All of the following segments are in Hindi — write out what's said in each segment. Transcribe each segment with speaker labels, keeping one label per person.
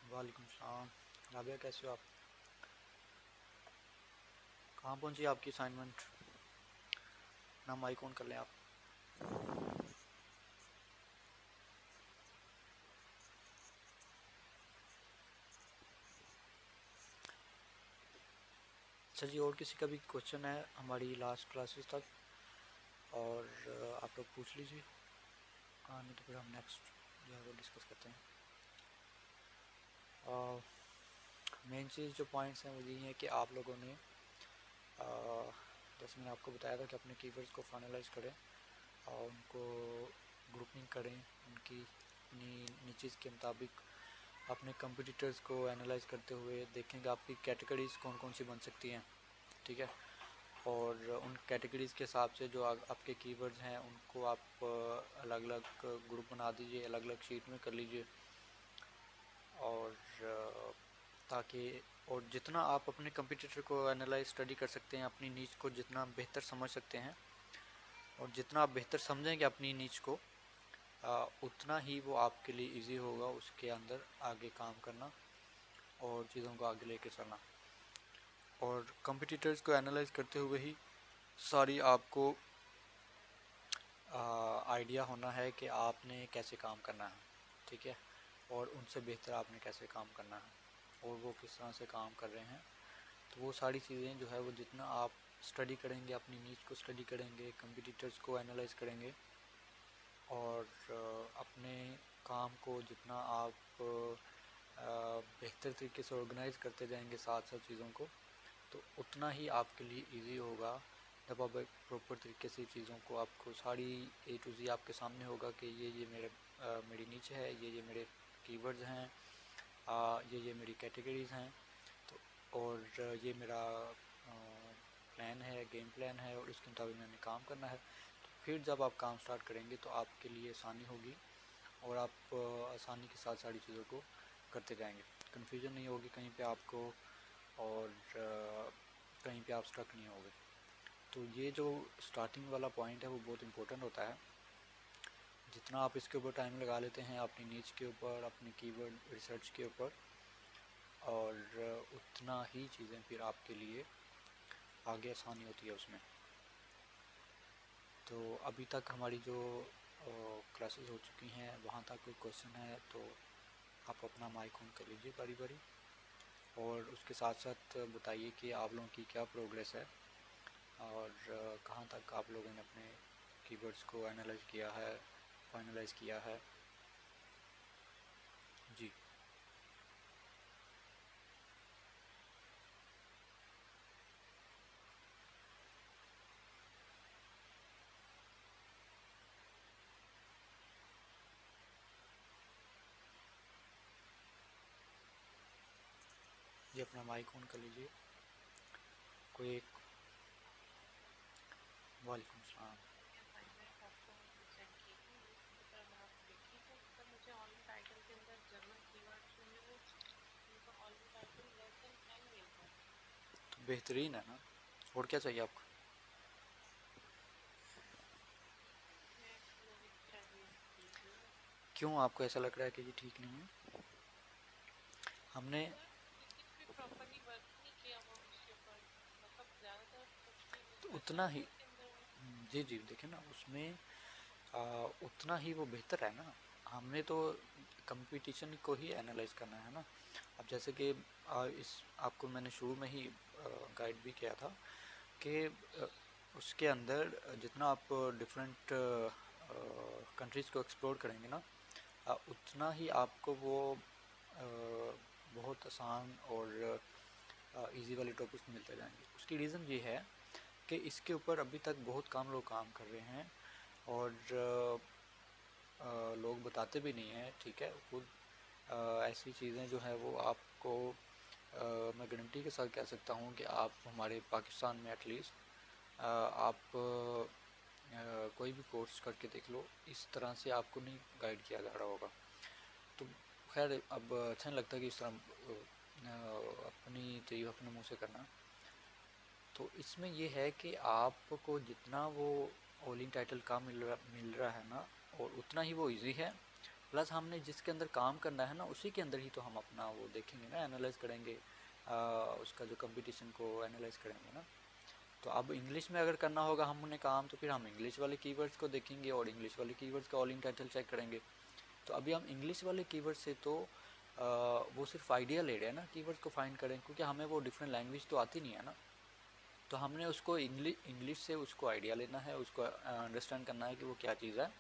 Speaker 1: वालेकुम सलाम। राबिया कैसे हो आप? कहाँ पहुँची आपकी असाइनमेंट? ना माइक ऑन कर लें आप। अच्छा जी, और किसी का भी क्वेश्चन है हमारी लास्ट क्लासेस तक और आप लोग पूछ लीजिए। हाँ, नहीं तो फिर हम नेक्स्ट जो है वो डिस्कस करते हैं। मेन चीज़ जो पॉइंट्स हैं वो यही हैं कि आप लोगों ने जैसे मैंने आपको बताया था कि अपने कीवर्ड्स को फाइनलाइज करें और उनको ग्रुपिंग करें, उनकी अपनी नीचेज़ के मुताबिक अपने कंपटीटर्स को एनालाइज करते हुए देखेंगे आपकी कैटेगरीज कौन कौन सी बन सकती हैं। ठीक है, और उन कैटेगरीज़ के हिसाब से जो आपके कीवर्ड्स हैं उनको आप अलग अलग ग्रुप बना दीजिए, अलग अलग शीट में कर लीजिए। और ताकि और जितना आप अपने कंपटीटर को एनालाइज स्टडी कर सकते हैं, अपनी नीच को जितना बेहतर समझ सकते हैं और जितना आप बेहतर समझेंगे अपनी नीच को, उतना ही वो आपके लिए इजी होगा उसके अंदर आगे काम करना और चीज़ों को आगे लेके चलना। और कंपटीटर्स को एनालाइज करते हुए ही सारी आपको आइडिया होना है कि आपने कैसे काम करना है। ठीक है, और उनसे बेहतर आपने कैसे काम करना है और वो किस तरह से काम कर रहे हैं। तो वो सारी चीज़ें जो है वो जितना आप स्टडी करेंगे, अपनी नीच को स्टडी करेंगे, कंपटीटर्स को एनालाइज करेंगे और अपने काम को जितना आप बेहतर तरीके से ऑर्गेनाइज करते जाएंगे साथ साथ चीज़ों को, तो उतना ही आपके लिए इजी होगा जब आप एक प्रॉपर तरीके से चीज़ों को आपको सारी A to Z आपके सामने होगा कि ये मेरी नीचे है, ये मेरे कीवर्ड्स हैं, ये मेरी कैटेगरीज़ हैं। तो और ये मेरा प्लान है, गेम प्लान है और इसके मुताबिक मैंने काम करना है। तो फिर जब आप काम स्टार्ट करेंगे तो आपके लिए आसानी होगी और आप आसानी के साथ सारी चीज़ों को करते जाएंगे, कन्फ्यूजन नहीं होगी कहीं पे आपको और कहीं पे आप स्ट्रक नहीं होगे। तो ये जो स्टार्टिंग वाला पॉइंट है वो बहुत इंपॉर्टेंट होता है। जितना आप इसके ऊपर टाइम लगा लेते हैं अपनी नीच के ऊपर, अपनी कीवर्ड रिसर्च के ऊपर, और उतना ही चीज़ें फिर आपके लिए आगे आसानी होती है उसमें। तो अभी तक हमारी जो क्लासेस हो चुकी हैं वहाँ तक कोई क्वेश्चन है तो आप अपना माइक ऑन कर लीजिए बारी बारी और उसके साथ साथ बताइए कि आप लोगों की क्या प्रोग्रेस है और कहाँ तक आप लोगों ने अपने कीवर्ड्स को एनालाइज किया है, फाइनलाइज किया है। जी, जी अपना माइक ऑन कर लीजिए। कोई एक। वालेकुम सलाम।
Speaker 2: असाइनमेंट आपको सेंड की थी, उसके ऊपर आप देखिए तो उसका मुझे ऑनलाइन टाइटल के अंदर जर्मन कीवर्ड्स जो है वो उनका ऑनलाइन टाइटल लेस देन 10 मिल रहा है।
Speaker 1: तो बेहतरीन है ना, और क्या चाहिए आपको?
Speaker 2: मैं मुझे चाहिए ठीक नहीं है।
Speaker 1: क्यों आपको ऐसा लग रहा है कि ये ठीक नहीं है? हमने
Speaker 2: सर किसी ने भी प्रॉपरली वर्क नहीं किया हुआ उसके ऊपर, मतलब ज़्यादातर कुछ भी
Speaker 1: तो
Speaker 2: मिलता है
Speaker 1: उतना ही।
Speaker 2: जर्मन के अंदर है।
Speaker 1: जी जी, देखिए ना उसमें उतना ही वो बेहतर है ना। हमने तो कंपटीशन को ही एनालाइज करना है ना। अब जैसे कि इस आपको मैंने शुरू में ही गाइड भी किया था कि उसके अंदर जितना आप डिफरेंट कंट्रीज़ को एक्सप्लोर करेंगे ना, उतना ही आपको वो बहुत आसान और इजी वाले टॉपिक्स मिलते जाएंगे। उसकी रीज़न ये है कि इसके ऊपर अभी तक बहुत कम लोग काम कर रहे हैं और लोग बताते भी नहीं हैं। ठीक है, खुद ऐसी चीज़ें जो है वो आपको मैं गारंटी के साथ कह सकता हूँ कि आप हमारे पाकिस्तान में एटलीस्ट आप कोई भी कोर्स करके देख लो, इस तरह से आपको नहीं गाइड किया जा रहा होगा। तो खैर अब अच्छा नहीं लगता कि इस तरह अपनी तारीफ अपने मुंह से करना। तो इसमें ये है कि आपको जितना वो ओलिंग टाइटल का मिल रहा है ना, और उतना ही वो इजी है प्लस हमने जिसके अंदर काम करना है ना उसी के अंदर ही तो हम अपना वो देखेंगे ना, एनालाइज करेंगे, उसका जो कंपटीशन को एनालाइज करेंगे ना। तो अब इंग्लिश में अगर करना होगा हमने काम, तो फिर हम इंग्लिश वाले कीवर्ड्स को देखेंगे और इंग्लिश वाले कीवर्ड्स का ऑल इन टाइटल चेक करेंगे। तो अभी हम इंग्लिश वाले कीवर्ड से तो वो सिर्फ आइडिया ले रहे हैं ना कीवर्ड्स को फाइंड करें, क्योंकि हमें वो डिफरेंट लैंग्वेज तो आती नहीं है ना। तो हमने उसको इंग्लिश से उसको आइडिया लेना है, उसको अंडरस्टैंड करना है कि वो क्या चीज़ है।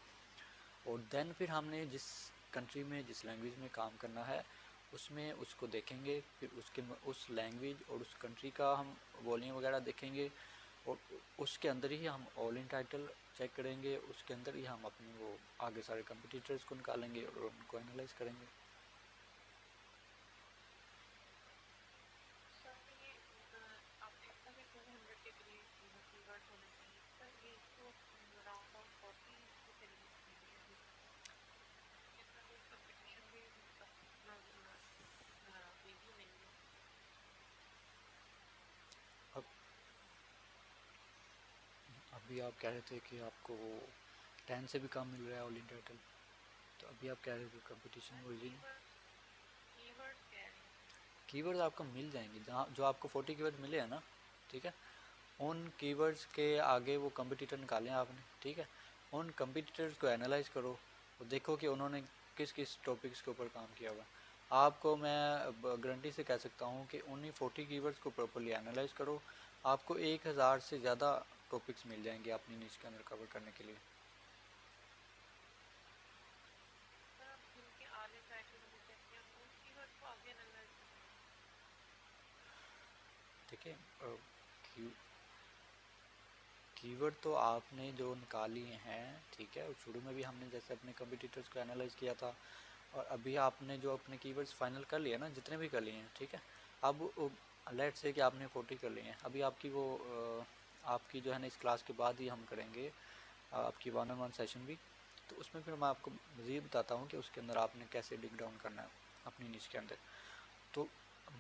Speaker 1: और देन फिर हमने जिस कंट्री में जिस लैंग्वेज में काम करना है उसमें उसको देखेंगे, फिर उसके उस लैंग्वेज और उस कंट्री का हम वॉल्यूम वगैरह देखेंगे, और उसके अंदर ही हम ऑल इन टाइटल चेक करेंगे, उसके अंदर ही हम अपनी वो आगे सारे कंपटीटर्स को निकालेंगे और उनको एनालाइज करेंगे।
Speaker 2: सर ये आपने कहा कि 200 के करीब कीवर्ड्स होने चाहिए, सर ये तो अराउंड ऑफ 40 के करीब चाहिए अभी, क्योंकि सर वो कंपटीशन भी इतना इजी नहीं है।
Speaker 1: अब अभी आप कह रहे थे कि आपको वो 10 से भी कम मिल रहा है ऑल इन टाइटल, तो अभी आप कह रहे थे कंपटीशन वो इजी नहीं।
Speaker 2: कीवर्ड्स कह रही हूँ।
Speaker 1: कीवर्ड्स आपको मिल जाएंगे, जहाँ जो आपको 40 कीवर्ड मिले हैं ना, ठीक है, उन कीवर्ड्स के आगे वो कंपटीटर निकालें आपने, ठीक है। उन कंपटीटर्स को एनालाइज करो और देखो कि उन्होंने किस किस टॉपिक्स के ऊपर काम किया हुआ है। आपको मैं गारंटी से कह सकता हूँ कि उन्हीं 40 कीवर्ड्स को प्रॉपर्ली एनालाइज करो, आपको 1000 से ज़्यादा टॉपिक्स मिल जाएंगे अपनी निश के अंदर कवर करने के लिए।
Speaker 2: सर आप जिनके आगे टाइटल मुझे चेक किया उन कीवर्ड्स को आगे एनालाइज करेंगे।
Speaker 1: देखिए कीवर्ड तो आपने जो निकाली हैं, ठीक है, शुरू में भी हमने जैसे अपने कंपटीटर्स को एनालाइज किया था, और अभी आपने जो अपने कीवर्ड्स फाइनल कर लिए ना, जितने भी कर लिए हैं, ठीक है। अब लेट से कि आपने 40 कर लिए हैं, अभी आपकी वो आपकी जो है ना इस क्लास के बाद ही हम करेंगे आपकी 1-on-1 सेशन भी। तो उसमें फिर मैं आपको मज़ीद बताता हूँ कि उसके अंदर आपने कैसे डिग डाउन करना है अपनी निश के अंदर। तो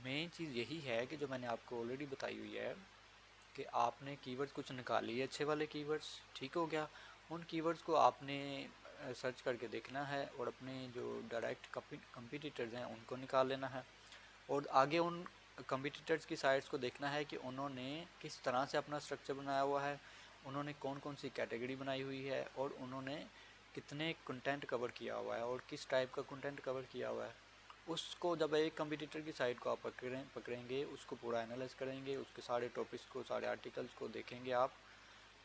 Speaker 1: मेन चीज़ यही है कि जो मैंने आपको ऑलरेडी बताई हुई है कि आपने कीवर्ड्स कुछ निकाली है अच्छे वाले कीवर्ड्स, ठीक हो गया। उन कीवर्ड्स को आपने सर्च करके देखना है और अपने जो डायरेक्ट कंपटीटर्स हैं उनको निकाल लेना है, और आगे उन कंपटीटर्स की साइट्स को देखना है कि उन्होंने किस तरह से अपना स्ट्रक्चर बनाया हुआ है, उन्होंने कौन कौन सी कैटेगरी बनाई हुई है, और उन्होंने कितने कंटेंट कवर किया हुआ है और किस टाइप का कंटेंट कवर किया हुआ है। उसको जब एक कंपटीटर की साइट को आप पकड़ेंगे, उसको पूरा एनालाइज करेंगे, उसके सारे टॉपिक्स को, सारे आर्टिकल्स को देखेंगे आप,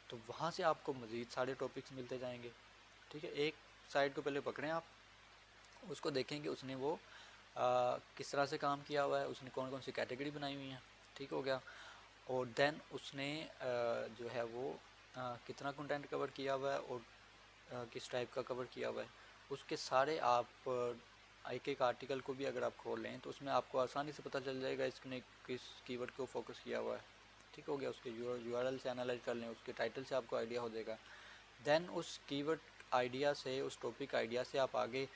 Speaker 1: तो वहाँ से आपको मज़ीद सारे टॉपिक्स मिलते जाएंगे, ठीक है। एक साइट को पहले पकड़ें आप, उसको देखेंगे उसने वो किस तरह से काम किया हुआ है, उसने कौन कौन सी कैटेगरी बनाई हुई हैं, ठीक हो गया। और देन उसने जो है वो कितना कंटेंट कवर किया हुआ है और किस टाइप का कवर किया हुआ है, उसके सारे आप एक एक आर्टिकल को भी अगर आप खोल लें तो उसमें आपको आसानी से पता चल जाएगा इसने किस कीवर्ड को फोकस किया हुआ है, ठीक हो गया। उसके यूआरएल से एनालाइज कर लें, उसके टाइटल से आपको आइडिया हो जाएगा। देन उस कीवर्ड आइडिया से, उस टॉपिक आइडिया से आप आगे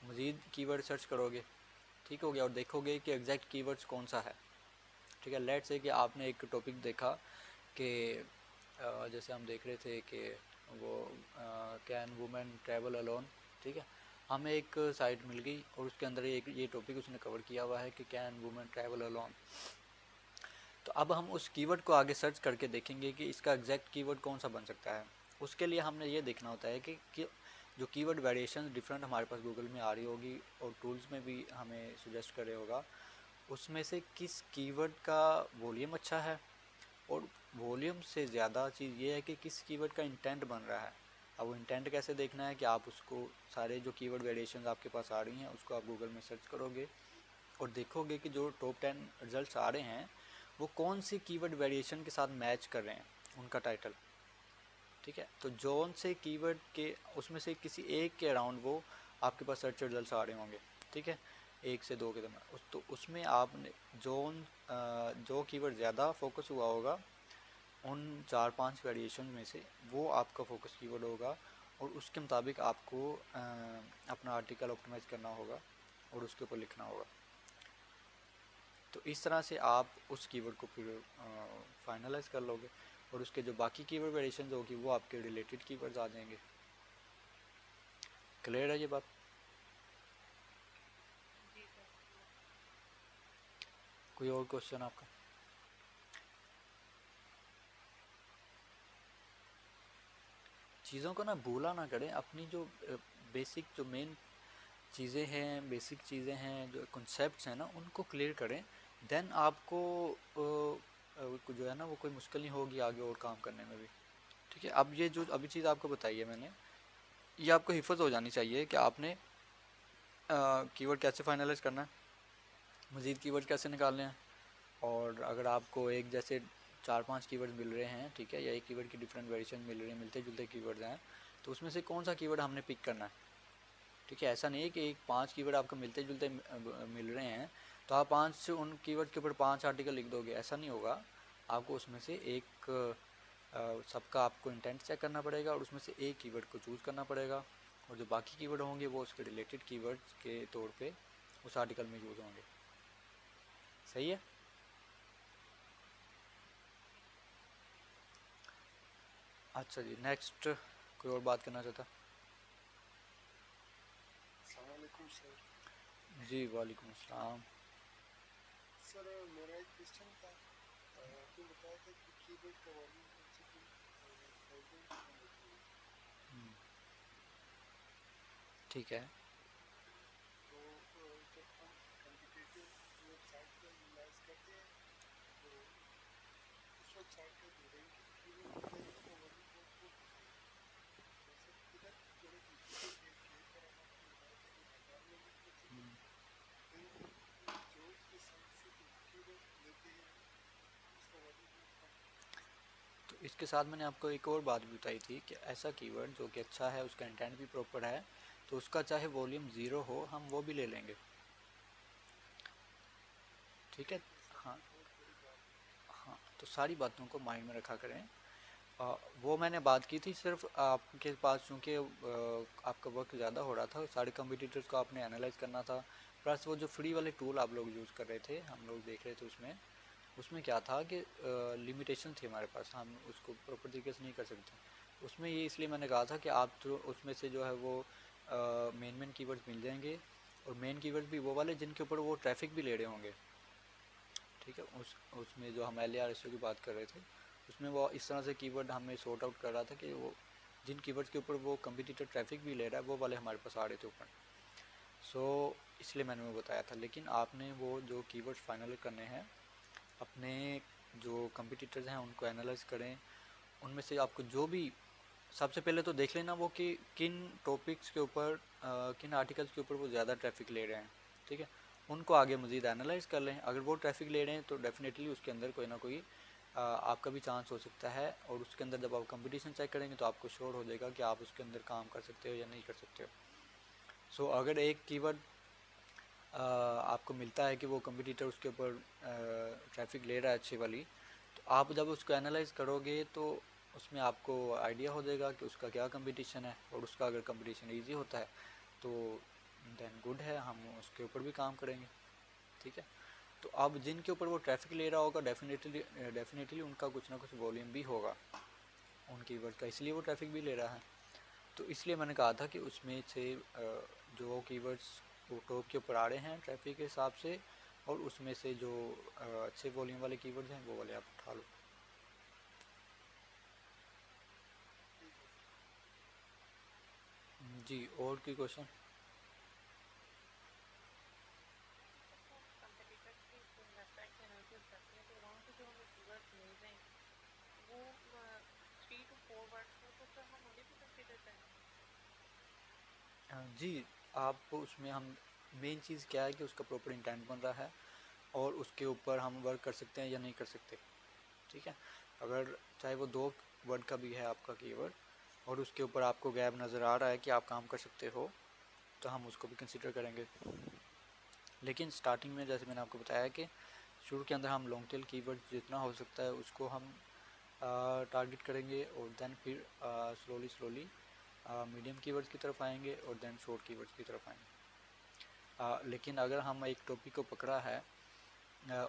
Speaker 1: मज़ीद कीवर्ड सर्च करोगे, ठीक हो गया, और देखोगे कि एग्जैक्ट कीवर्ड्स कौन सा है, ठीक है। लेट्स से कि आपने एक टॉपिक देखा कि जैसे हम देख रहे थे कि वो कैन वुमेन ट्रैवल अलोन, ठीक है। हमें एक साइट मिल गई और उसके अंदर ये टॉपिक उसने कवर किया हुआ है कि कैन वुमेन ट्रैवल अलोन। तो अब हम उस कीवर्ड को आगे सर्च करके देखेंगे कि इसका एग्जैक्ट कीवर्ड कौन सा बन सकता है। उसके लिए हमने ये देखना होता है कि जो कीवर्ड वेरिएशन डिफरेंट हमारे पास गूगल में आ रही होगी और टूल्स में भी हमें सुजेस्ट करे होगा, उसमें से किस कीवर्ड का वॉल्यूम अच्छा है, और वॉल्यूम से ज़्यादा चीज़ ये है कि किस कीवर्ड का इंटेंट बन रहा है। अब वो इंटेंट कैसे देखना है कि आप उसको सारे जो कीवर्ड वेरिएशंस आपके पास आ रही हैं उसको आप गूगल में सर्च करोगे और देखोगे कि जो टॉप 10 रिजल्ट्स आ रहे हैं वो कौन सी कीवर्ड वेरिएशन के साथ मैच कर रहे हैं उनका टाइटल, ठीक है। तो जोन से कीवर्ड के उसमें से किसी एक के अराउंड वो आपके पास सर्च रिजल्ट्स आ रहे होंगे, ठीक है, 1 से 2 के दरमियान। तो उसमें आपने जोन जो कीवर्ड ज़्यादा फोकस हुआ होगा उन 4-5 वेरिएशन में से वो आपका फोकस कीवर्ड होगा, और उसके मुताबिक आपको अपना आर्टिकल ऑप्टिमाइज़ करना होगा और उसके ऊपर लिखना होगा। तो इस तरह से आप उस कीवर्ड को फिर फाइनलाइज कर लोगे, और उसके जो बाकी कीवर्ड वेरिएशन होगी वो आपके रिलेटेड कीवर्ड्स आ जाएंगे। क्लियर है ये बात? कोई और क्वेश्चन आपका? चीज़ों को ना भूला ना करें, अपनी जो बेसिक जो मेन चीज़ें हैं, बेसिक चीज़ें हैं, जो कॉन्सेप्ट्स हैं ना, उनको क्लियर करें। देन आपको जो है ना वो कोई मुश्किल नहीं होगी आगे और काम करने में भी। ठीक है, अब ये जो अभी चीज़ आपको बताई है मैंने, ये आपको हिफाजत हो जानी चाहिए कि आपने कीवर्ड कैसे फाइनलाइज करना है, मज़ीद कीवर्ड कैसे निकालने हैं। और अगर आपको एक जैसे 4-5 कीवर्ड मिल रहे हैं, ठीक है, या एक कीवर्ड की डिफरेंट वेरिएशन मिल रही है, मिलते जुलते कीवर्ड हैं, तो उसमें से कौन सा कीवर्ड हमने पिक करना है। ठीक है, ऐसा नहीं है कि एक 5 कीवर्ड आपको मिलते जुलते मिल रहे हैं तो आप 5 से उन कीवर्ड के ऊपर 5 आर्टिकल लिख दोगे, ऐसा नहीं होगा। आपको उसमें से एक सबका आपको इंटेंट चेक करना पड़ेगा और उसमें से एक कीवर्ड को चूज़ करना पड़ेगा, और जो बाकी कीवर्ड होंगे वो उसके रिलेटेड कीवर्ड्स के तौर पे उस आर्टिकल में यूज़ होंगे। सही है। अच्छा जी, नेक्स्ट कोई और बात करना चाहता?
Speaker 3: अस्सलाम वालेकुम सर।
Speaker 1: जी वालेकुम अस्सलाम।
Speaker 3: सर मेरा एक क्वेश्चन था, आपने बताया था कि कीबोर्ड का वॉल्यूम कम से कम 1000 होना चाहिए,
Speaker 1: ठीक है।
Speaker 3: तो जब हम कम्पिटिटिव वेबसाइट को एनालाइज करते हैं तो उस वेबसाइट का जो रैंकिंग कीबोर्ड होता है उसका वॉल्यूम बहुत कम होता है। तो सर इधर थोड़े इशू है कि पर आपने बताया था कि 1000 वॉल्यूम कम से कम, लेकिन जो इस साइट से कीबोर्ड लेते हैं उसका वॉल्यूम बहुत कम होता है।
Speaker 1: तो इसके साथ मैंने आपको एक और बात भी बताई थी कि ऐसा कीवर्ड जो कि अच्छा है, उसका इंटेंट भी प्रॉपर है, तो उसका चाहे वॉल्यूम 0 हो हम वो भी ले लेंगे। ठीक है।
Speaker 3: ठीक है सर,
Speaker 1: हाँ।
Speaker 3: ये बहुत बड़ी बात है।
Speaker 1: हाँ, तो सारी बातों को माइंड में रखा करें। वो मैंने बात की थी सिर्फ आपके पास, चूँकि आपका वर्क ज़्यादा हो रहा था, सारे कंपटीटर्स को आपने एनालाइज करना था, प्लस वो जो फ्री वाले टूल आप लोग यूज़ कर रहे थे, हम लोग देख रहे थे उसमें उसमें क्या था कि लिमिटेशन थी हमारे पास, हम उसको प्रॉपर तरीके से नहीं कर सकते। उसमें ये इसलिए मैंने कहा था कि आप तो उसमें से जो है वो मेन कीवर्ड्स मिल जाएंगे, और मेन कीवर्ड्स भी वो वाले जिनके ऊपर वो ट्रैफिक भी ले रहे होंगे। ठीक है, उसमें जो हम LAR की बात कर रहे थे, उसमें वो इस तरह से कीवर्ड हमें सॉर्ट आउट कर रहा था कि वो जिन कीवर्ड्स के ऊपर वो कंपटीटर ट्रैफिक भी ले रहा है वो वाले हमारे पास आ रहे थे ऊपर। सो इसलिए मैंने वो बताया था। लेकिन आपने वो जो कीवर्ड्स फाइनल करने हैं, अपने जो कंपटीटर्स हैं उनको एनालाइज करें, उनमें से आपको जो भी, सबसे पहले तो देख लेना वो कि किन टॉपिक्स के ऊपर किन आर्टिकल्स के ऊपर वो ज़्यादा ट्रैफिक ले रहे हैं। ठीक है, उनको आगे मज़ीद एनालाइज कर लें। अगर वो ट्रैफिक ले रहे हैं तो डेफिनेटली उसके अंदर कोई ना कोई आपका भी चांस हो सकता है, और उसके अंदर जब आप कंपटीशन चेक करेंगे तो आपको श्योर हो जाएगा कि आप उसके अंदर काम कर सकते हो या नहीं कर सकते हो। सो अगर एक कीवर्ड आपको मिलता है कि वो कंपटीटर उसके ऊपर ट्रैफिक ले रहा है अच्छी वाली, तो आप जब उसको एनालाइज करोगे तो उसमें आपको आइडिया हो जाएगा कि उसका क्या कंपटीशन है, और उसका अगर कंपटीशन इजी होता है तो देन गुड है, हम उसके ऊपर भी काम करेंगे। ठीक है, तो अब जिनके ऊपर वो ट्रैफिक ले रहा होगा डेफिनेटली उनका कुछ ना कुछ वॉल्यूम भी होगा उन कीवर्ड का, इसलिए वो ट्रैफिक भी ले रहा है। तो इसलिए मैंने कहा था कि उसमें से जो कीवर्ड्स वो टॉप के ऊपर आ रहे हैं ट्रैफिक के हिसाब से, और उसमें से जो अच्छे वॉल्यूम वाले कीवर्ड्स हैं वो वाले आप उठा लो।
Speaker 3: ठीक है सर।
Speaker 1: जी, और कोई क्वेश्चन?
Speaker 2: अच्छा, कंपटीटर्स की वेबसाइट से एनालिसिस करते हैं तो वहाँ से जो हमें कीवर्ड्स मिल रहे हैं वो 3 to 4 वर्ड्स में, तो सर हम उन्हें भी कंसिडर करेंगे।
Speaker 1: जी, आप उसमें हम मेन चीज़ क्या है कि उसका प्रॉपर इंटेंट बन रहा है, और उसके ऊपर हम वर्क कर सकते हैं या नहीं कर सकते। ठीक है, अगर चाहे वो 2 वर्ड का भी है आपका कीवर्ड, और उसके ऊपर आपको गैप नज़र आ रहा है कि आप काम कर सकते हो, तो हम उसको भी कंसिडर करेंगे। लेकिन स्टार्टिंग में जैसे मैंने आपको बताया कि शुरू के अंदर हम लॉन्ग टेल कीवर्ड जितना हो सकता है उसको हम टारगेट करेंगे, और देन फिर स्लोली मीडियम कीवर्ड्स की तरफ आएंगे, और देन शॉर्ट कीवर्ड्स की तरफ आएंगे। लेकिन अगर हम एक टॉपिक को पकड़ा है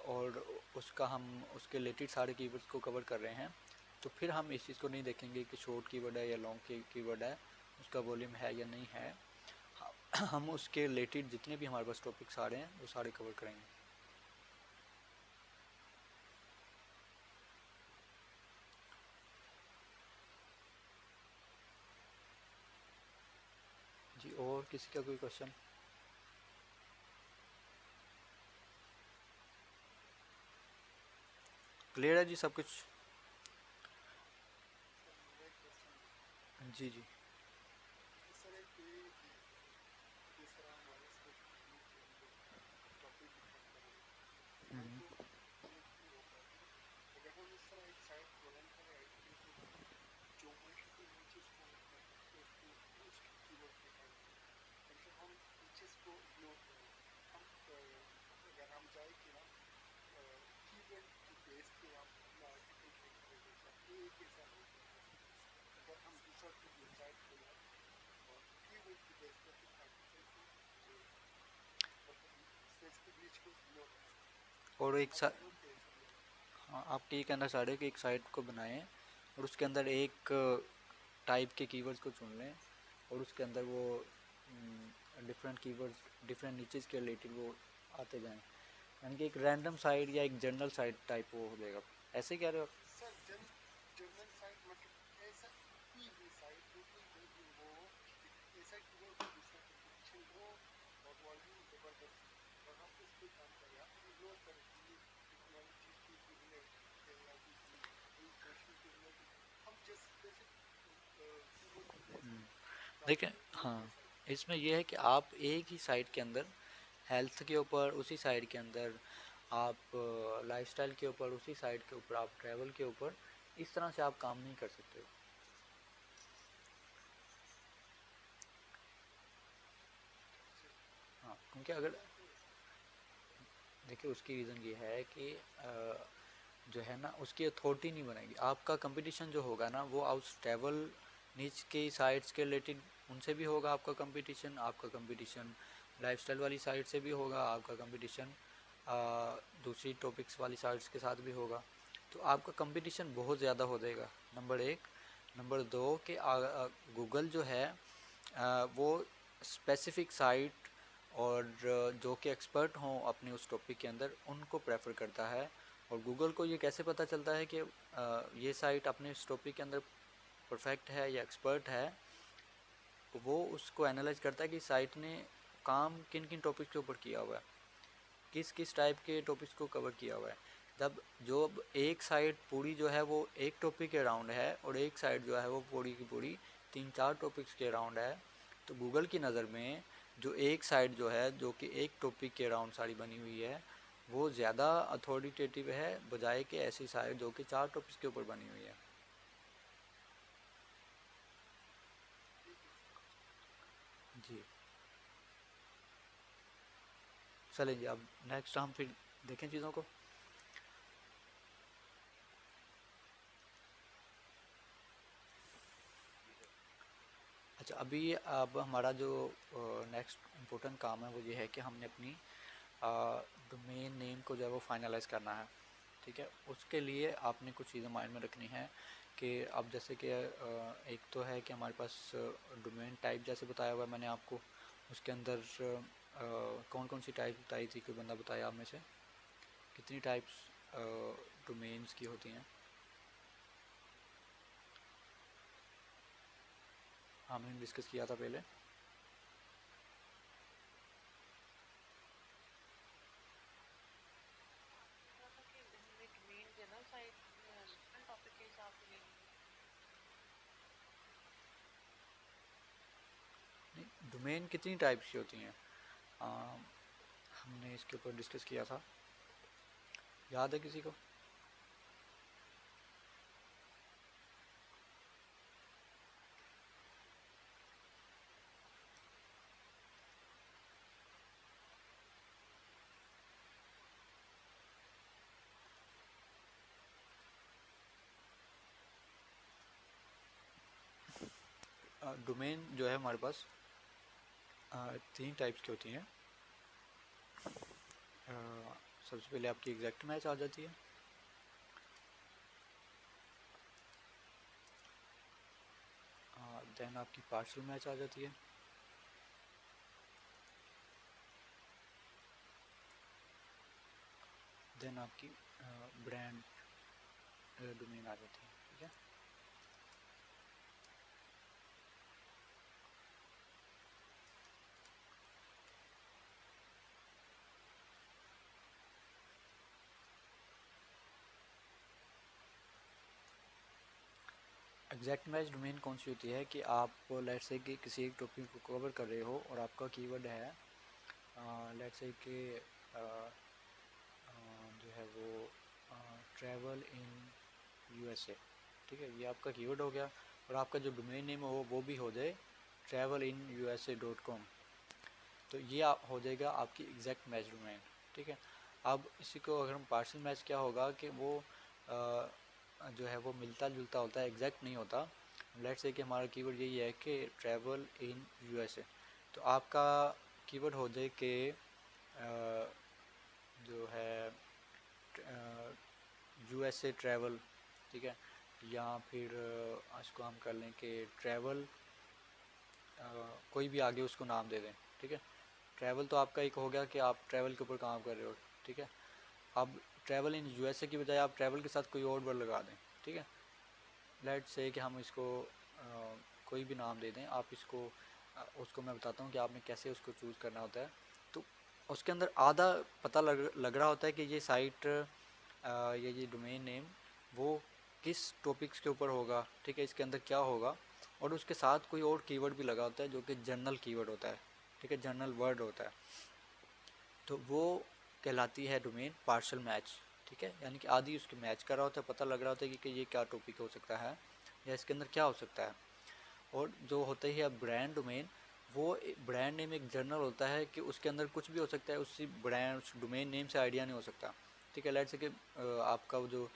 Speaker 1: और उसका हम उसके रिलेटेड सारे कीवर्ड्स को कवर कर रहे हैं, तो फिर हम इस चीज़ को नहीं देखेंगे कि शॉर्ट कीवर्ड है या लॉन्ग कीवर्ड है, उसका वॉल्यूम है या नहीं है। हम उसके रिलेटेड जितने भी हमारे पास टॉपिक्स आ रहे हैं वो सारे कवर करेंगे। किसी का कोई क्वेश्चन? क्लियर है जी सब कुछ?
Speaker 3: सर मेरा एक क्वेश्चन है
Speaker 1: जी जी।
Speaker 3: कि सर एक जिस तरह हमारे सिर्फ हम लोग टॉपिक डिफाइन करेंगे वो
Speaker 1: हम्म,
Speaker 3: तो एक नहीं हो पाएगा। अगर हम इस तरह एक साइट को रन करें आइडिया तो जो मल्टीपल नीचेस को होते हैं उसको उसकी कीवर्ड डिफाइन करें, मतलब हम नीचेस को इग्नोर करें। हम अगर हम चाहे कि हम कीवर्ड की बेस पे हम अपना आर्टिकल रैंक करें, जैसा एक ऐसा हो गया सर। अगर हम दूसरा वेबसाइट खोलें और कीवर्ड की बेस पे अपने आर्टिकल को जो मतलब स्पेसिफिक नीच को इग्नोर करें,
Speaker 1: और
Speaker 3: तो
Speaker 1: एक सा
Speaker 3: अगर हम कैसे करें?
Speaker 1: हाँ, आप ये कहना चाह रहे हो कि एक साइट को बनाएं और उसके अंदर एक टाइप के कीवर्ड्स को चुन लें और उसके अंदर वो डिफरेंट कीवर्ड्स डिफरेंट नीचेस के रिलेटेड वो आते जाएं, यानी कि एक रैंडम साइट या एक जनरल साइट टाइप वो हो जाएगा। ऐसे कह रहे हो आप?
Speaker 3: सर जनरल साइट मतलब ऐसा कोई भी साइट हो, कोई भी हो, ऐसा कीवर्ड हो जिसका कंपटीशन हो और वॉल्यूम जबरदस्त हो, और हम उस पर काम करें, हम इग्नोर करें कि ये टेक्नोलॉजी के रिलेटेड है या कोई फैशन के रिलेटेड, हम जस्ट बेसिक कीवर्ड की बेस पे काम
Speaker 1: देखिए,
Speaker 3: करें, तो
Speaker 1: हाँ,
Speaker 3: कैसा होगा?
Speaker 1: इसमें यह है कि आप एक ही साइट के अंदर हेल्थ के ऊपर उसी साइट के अंदर, आप लाइफस्टाइल के ऊपर उसी साइट के ऊपर, आप ट्रैवल के ऊपर, इस तरह से आप काम नहीं कर सकते हो।
Speaker 3: सर
Speaker 1: हाँ, क्योंकि अगर
Speaker 3: रीज़न क्यों ऐसा?
Speaker 1: देखिए उसकी रीज़न ये है कि जो है ना उसकी अथॉरिटी नहीं बनेगी। आपका कंपटीशन जो होगा ना वो आउट ट्रैवल नीच के साइट्स के रिलेटेड उनसे भी होगा आपका कंपटीशन, आपका कंपटीशन लाइफस्टाइल वाली साइट से भी होगा, आपका कंपटीशन दूसरी टॉपिक्स वाली साइट्स के साथ भी होगा। तो आपका कंपटीशन बहुत ज़्यादा हो जाएगा, नंबर एक। नंबर दो कि गूगल जो है वो स्पेसिफिक साइट और जो कि एक्सपर्ट हों अपने उस टॉपिक के अंदर उनको प्रेफर करता है। और गूगल को ये कैसे पता चलता है कि ये साइट अपने इस टॉपिक के अंदर परफेक्ट है या एक्सपर्ट है? वो उसको एनालाइज करता है कि साइट ने काम किन किन टॉपिक के ऊपर किया हुआ है, किस किस टाइप के टॉपिक्स को कवर किया हुआ है। जब जो अब एक साइट पूरी जो है वो एक टॉपिक के अराउंड है और एक साइट जो है वो पूरी की पूरी 3-4 टॉपिक्स के अराउंड है, तो गूगल की नज़र में जो एक साइट जो है जो कि एक टॉपिक के अराउंड सारी बनी हुई है वो ज़्यादा अथॉरिटेटिव है बजाय कि ऐसी साइट जो कि 4 टॉपिक्स के ऊपर बनी हुई है।
Speaker 3: ठीक है सर।
Speaker 1: जी, चलें जी, अब नेक्स्ट हम फिर देखें चीज़ों को। अच्छा, अभी अब हमारा जो नेक्स्ट इम्पोर्टेंट काम है वो ये है कि हमने अपनी डोमेन नेम को जो है वो फाइनलाइज़ करना है। ठीक है, उसके लिए आपने कुछ चीज़ें माइंड में रखनी है कि अब जैसे कि एक तो है कि हमारे पास डोमेन टाइप जैसे बताया हुआ है मैंने आपको, उसके अंदर कौन कौन सी टाइप बताई थी, कोई बंदा बताया आप में से कितनी टाइप्स डोमेन्स की होती हैं? हमने डिस्कस किया था पहले।
Speaker 2: आपने कहा था कि हमने domain general site different topic के हिसाब से लेनी है।
Speaker 1: डोमेन कितनी टाइप्स की होती हैं? अ, हमने इसके ऊपर डिस्कस किया था, याद है किसी को? डोमेन जो है हमारे पास 3 टाइप्स की होती हैं। सबसे पहले आपकी एग्जैक्ट मैच आ जाती है, देन आपकी पार्शियल मैच आ जाती है, देन आपकी ब्रांड डोमेन आ जाती है। ठीक है, एग्जैक्ट मैच डोमेन कौन सी होती है कि आप लेट्स से कि किसी एक टॉपिक को कवर कर रहे हो और आपका कीवर्ड है लेट्स से कि जो है वो ट्रैवल इन यूएसए, ठीक है, ये आपका कीवर्ड हो गया, और आपका जो डोमेन नेम हो वो भी हो जाए travelinUSA.com, तो ये हो जाएगा आपकी एग्जैक्ट मैच डोमेन, ठीक है। अब इसी को अगर हम पार्शियल मैच क्या होगा कि वो जो है वो मिलता जुलता होता है, एग्जैक्ट नहीं होता। लेट्स से कि हमारा कीवर्ड यही है कि ट्रैवल इन यूएसए, तो आपका कीवर्ड हो जाए कि जो है यूएसए ट्रैवल, ठीक है, या फिर इसको हम कर लें कि ट्रैवल कोई भी आगे उसको नाम दे दें, ठीक है। ट्रैवल तो आपका एक हो गया कि आप ट्रैवल के ऊपर काम कर रहे हो, ठीक है। अब ट्रैवल इन यूएसए की बजाय आप ट्रैवल के साथ कोई और वर्ड लगा दें, ठीक है। लेट्स से कि हम इसको कोई भी नाम दे दें, आप इसको उसको मैं बताता हूँ कि आपने कैसे उसको चूज़ करना होता है। तो उसके अंदर आधा पता लग रहा होता है कि ये साइट ये डोमेन नेम वो किस टॉपिक्स के ऊपर होगा, ठीक है, इसके अंदर क्या होगा, और उसके साथ कोई और कीवर्ड भी लगा होता है जो कि जनरल कीवर्ड होता है, ठीक है, जनरल वर्ड होता है, तो वो कहलाती है डोमेन पार्शियल मैच, ठीक है। यानी कि आधी उसके मैच कर रहा होता है, पता लग रहा होता है कि ये क्या टॉपिक हो सकता है या इसके अंदर क्या हो सकता है। और जो होता ही है ब्रांड डोमेन, वो ब्रांड नेम एक जनरल होता है कि उसके अंदर कुछ भी हो सकता है, उसी ब्रांड उस डोमेन नेम से आइडिया नहीं हो सकता, ठीक है। लेट्स से कि आपका जो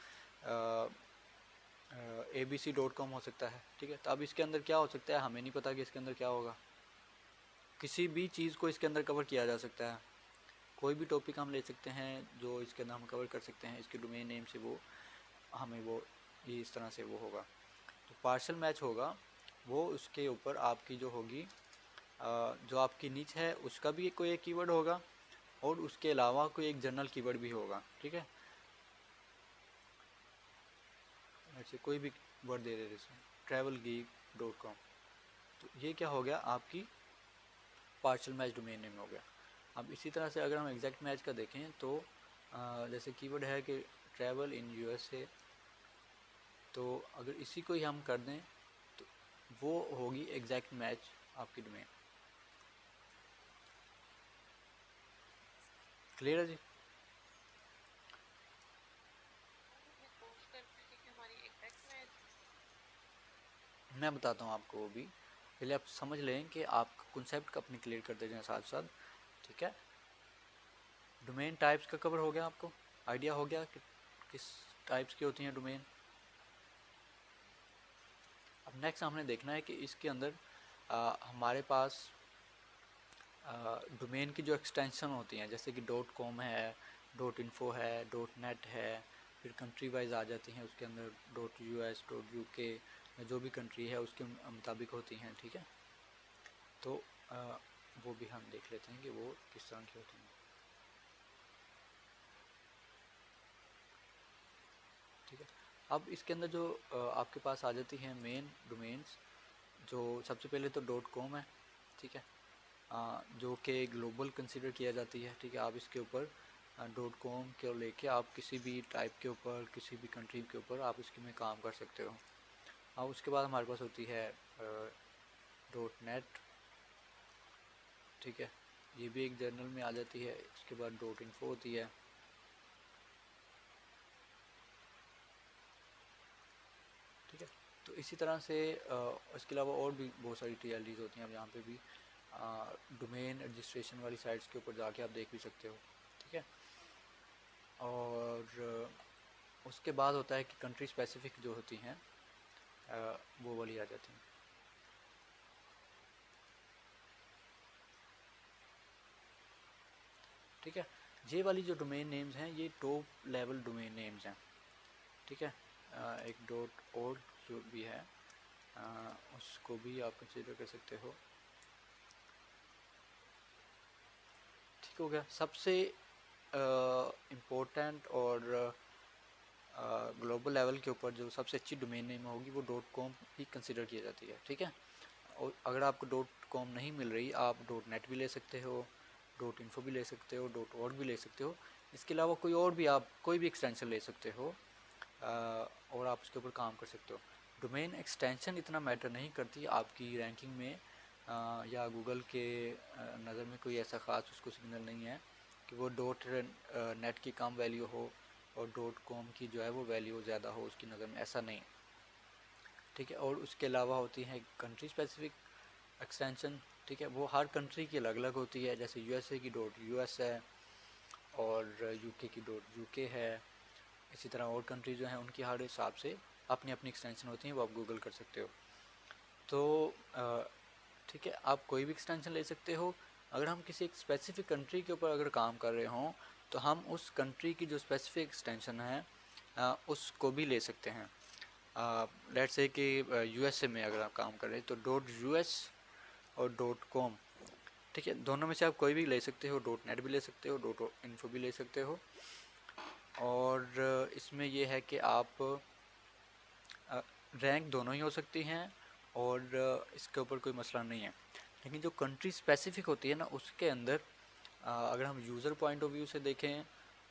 Speaker 1: abc.com हो सकता है, ठीक है, तो अब इसके अंदर क्या हो सकता है हमें नहीं पता कि इसके अंदर क्या होगा। किसी भी चीज़ को इसके अंदर कवर किया जा सकता है, कोई भी टॉपिक हम ले सकते हैं जो इसके अंदर हम कवर कर सकते हैं, इसके डोमेन नेम से वो हमें वो ये इस तरह से वो होगा। तो पार्शियल मैच होगा वो उसके ऊपर आपकी जो होगी जो आपकी नीच है उसका भी कोई एक कीवर्ड होगा और उसके अलावा कोई एक जनरल कीवर्ड भी होगा, ठीक है। ऐसे कोई भी वर्ड दे दे जैसे travelgeek.com, तो ये क्या हो गया आपकी पार्शियल मैच डोमेन नेम हो गया। अब इसी तरह से अगर हम एग्जैक्ट मैच का देखें तो जैसे कीवर्ड है कि ट्रैवल इन यूएसए, तो अगर इसी को ही हम कर दें तो वो होगी एग्जैक्ट मैच आपकी डोमेन। क्लियर है जी? मैं बताता हूँ आपको, वो भी पहले आप समझ लें कि आप कॉन्सेप्ट का अपनी क्लियर करते जाएं साथ साथ, ठीक है। डोमेन टाइप्स का कवर हो गया, आपको आइडिया हो गया कि किस टाइप्स की होती हैं डोमेन। अब नेक्स्ट हमने देखना है कि इसके अंदर हमारे पास डोमेन की जो एक्सटेंशन होती हैं जैसे कि .com है, .info है, .net है, फिर कंट्री वाइज आ जाती हैं उसके अंदर .us, .uk, जो भी कंट्री है उसके मुताबिक होती हैं, ठीक है। तो वो भी हम देख लेते हैं कि वो किस तरह की होती हैं, ठीक है। अब इसके अंदर जो आपके पास आ जाती हैं मेन डोमेन्स, जो सबसे पहले तो .com है, ठीक है, जो कि ग्लोबल कंसिडर किया जाती है, ठीक है। आप इसके ऊपर .com को लेके आप किसी भी टाइप के ऊपर किसी भी कंट्री के ऊपर आप इसके में काम कर सकते हो। अब उसके बाद हमारे पास होती है .net, ठीक है, ये भी एक जर्नल में आ जाती है। उसके बाद .info होती है, ठीक है। तो इसी तरह से इसके अलावा और भी बहुत सारी TLDs होती हैं। अब यहाँ पे भी डोमेन रजिस्ट्रेशन वाली साइट्स के ऊपर जाके आप देख भी सकते हो, ठीक है। और उसके बाद होता है कि कंट्री स्पेसिफिक जो होती हैं वो वाली आ जाती हैं, ठीक है। ये वाली जो डोमेन नेम्स हैं ये टॉप लेवल डोमेन नेम्स हैं, ठीक है। एक .org जो भी है उसको भी आप कंसिडर कर सकते हो, ठीक हो गया। सबसे इम्पोर्टेंट और ग्लोबल लेवल के ऊपर जो सबसे अच्छी डोमेन नेम होगी वो .com ही कंसिडर की जाती है, ठीक है। और अगर आपको .com नहीं मिल रही आप .net भी ले सकते हो, .info भी ले सकते हो, .org भी ले सकते हो। इसके अलावा कोई और भी आप कोई भी एक्सटेंशन ले सकते हो और आप उसके ऊपर काम कर सकते हो। डोमेन एक्सटेंशन इतना मैटर नहीं करती आपकी रैंकिंग में, या गूगल के नज़र में कोई ऐसा ख़ास उसको सिग्नल नहीं है कि वो डॉट नेट की कम वैल्यू हो और डॉट कॉम की जो है वो वैल्यू ज़्यादा हो उसकी नज़र में, ऐसा नहीं, ठीक है। और उसके अलावा होती है कंट्री स्पेसिफिक एक्सटेंशन, ठीक है, वो हर कंट्री की अलग अलग होती है। जैसे यूएसए की डॉट यूएस है और यूके की डॉट यूके है। इसी तरह और कंट्री जो हैं उनकी हर हिसाब से अपनी अपनी एक्सटेंशन होती हैं, वो आप गूगल कर सकते हो। तो ठीक है, आप कोई भी एक्सटेंशन ले सकते हो। अगर हम किसी एक स्पेसिफिक कंट्री के ऊपर अगर काम कर रहे हों तो हम उस कंट्री की जो स्पेसिफिक एक्सटेंशन है उसको भी ले सकते हैं। लेट्स से कि यूएसए में अगर आप काम कर रहे हैं तो डॉट यूएस और डॉट कॉम, ठीक है, दोनों में से आप कोई भी ले सकते हो। डॉट नेट भी ले सकते हो, डॉट इन्फो भी ले सकते हो। और इसमें यह है कि आप रैंक दोनों ही हो सकती हैं और इसके ऊपर कोई मसला नहीं है। लेकिन जो कंट्री स्पेसिफिक होती है ना, उसके अंदर अगर हम यूज़र पॉइंट ऑफ व्यू से देखें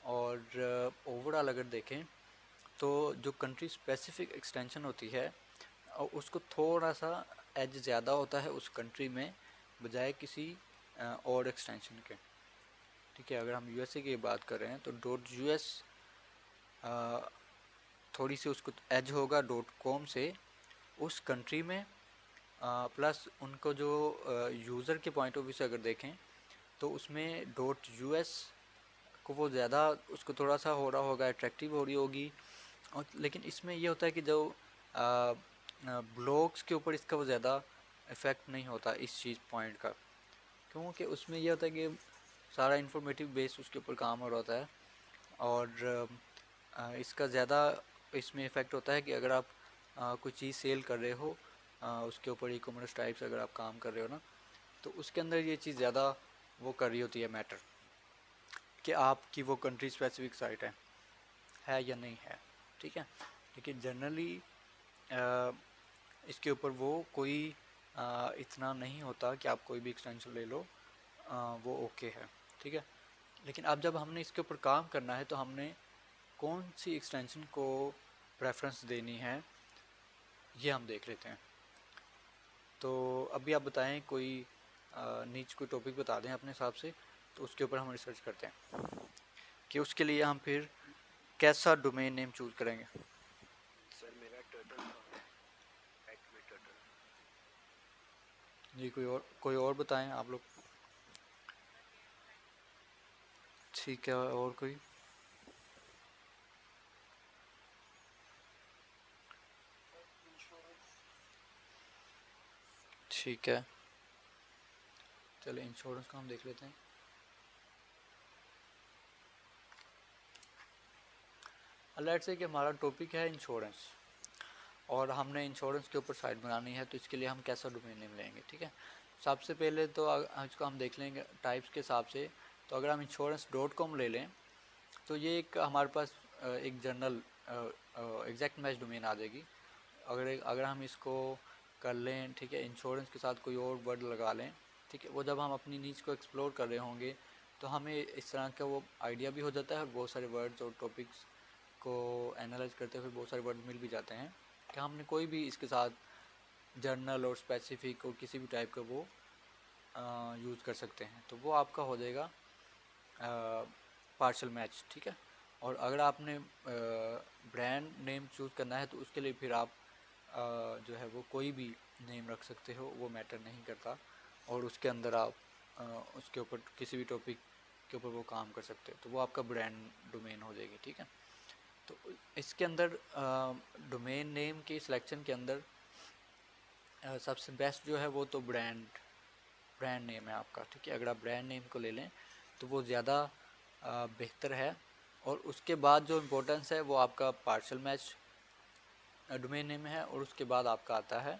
Speaker 1: और ओवरऑल अगर देखें तो जो कंट्री स्पेसिफिक एक्सटेंशन होती है उसको थोड़ा सा एज ज़्यादा होता है उस कंट्री में बजाय किसी और एक्सटेंशन के, ठीक है। अगर हम यूएसए की बात कर रहे हैं तो डॉट यूएस थोड़ी सी उसको एज होगा डॉट कॉम से उस कंट्री में, प्लस उनको जो यूज़र के पॉइंट ऑफ व्यू से अगर देखें तो उसमें डॉट यूएस को वो ज़्यादा उसको थोड़ा सा हो रहा होगा, अट्रैक्टिव हो रही होगी। और लेकिन इसमें ये होता है कि जो ब्लॉग्स के ऊपर इसका वो ज़्यादा इफ़ेक्ट नहीं होता इस चीज़ पॉइंट का, क्योंकि उसमें ये होता है कि सारा इंफॉर्मेटिव बेस उसके ऊपर काम हो रहा होता है। और इसका ज़्यादा इसमें इफ़ेक्ट होता है कि अगर आप कोई चीज़ सेल कर रहे हो उसके ऊपर ई कॉमर्स टाइप्स अगर आप काम कर रहे हो ना, तो उसके अंदर ये चीज़ ज़्यादा वो कर रही होती है मैटर, कि आपकी वो कंट्री स्पेसिफिक साइट है या नहीं है, ठीक है। लेकिन जनरली इसके ऊपर वो कोई इतना नहीं होता कि आप कोई भी एक्सटेंशन ले लो वो ओके है, ठीक है। लेकिन अब जब हमने इसके ऊपर काम करना है तो हमने कौन सी एक्सटेंशन को प्रेफरेंस देनी है ये हम देख लेते हैं। तो अभी आप बताएं कोई नीच कोई टॉपिक बता दें अपने हिसाब से, तो उसके ऊपर हम रिसर्च करते हैं कि उसके लिए हम फिर कैसा डोमेन नेम चूज़ करेंगे।
Speaker 3: सर मेरा टर्टल था, एक्मे टर्टल।
Speaker 1: जी कोई और बताएं आप लोग। ठीक है, और कोई?
Speaker 3: इंश्योरेंस।
Speaker 1: ठीक है, चलिए इंश्योरेंस का हम देख लेते हैं। लेट्स से कि हमारा टॉपिक है इंश्योरेंस और हमने इंश्योरेंस के ऊपर साइट बनानी है, तो इसके लिए हम कैसा डोमेन नेम लेंगे, ठीक है। सबसे पहले तो इसको हम देख लेंगे टाइप्स के हिसाब से। तो अगर हम insurance.com ले लें तो ये एक हमारे पास एक जनरल एग्जैक्ट मैच डोमेन आ जाएगी। अगर हम इसको कर लें, ठीक है, इंश्योरेंस के साथ कोई और वर्ड लगा लें, ठीक है, वो जब हम अपनी नीच को एक्सप्लोर कर रहे होंगे तो हमें इस तरह का वो आइडिया भी हो जाता है और बहुत सारे वर्ड्स और टॉपिक्स को एनालाइज करते हुए बहुत सारे वर्ड मिल भी जाते हैं कि हमने कोई भी इसके साथ जर्नल और स्पेसिफिक और किसी भी टाइप का वो यूज़ कर सकते हैं, तो वो आपका हो जाएगा पार्शल मैच, ठीक है। और अगर आपने ब्रांड नेम चूज़ करना है तो उसके लिए फिर आप जो है वो कोई भी नेम रख सकते हो, वो मैटर नहीं करता। और उसके अंदर आप उसके ऊपर किसी भी टॉपिक के ऊपर वो काम कर सकते हो, तो वो आपका ब्रांड डोमेन हो जाएगी, ठीक है। तो इसके अंदर डोमेन नेम की सिलेक्शन के अंदर सबसे बेस्ट जो है वो तो ब्रांड नेम है आपका, ठीक है। अगर आप ब्रांड नेम को ले लें तो वो ज़्यादा बेहतर है। और उसके बाद जो इम्पोर्टेंस है वो आपका पार्शल मैच डोमेन नेम है और उसके बाद आपका आता है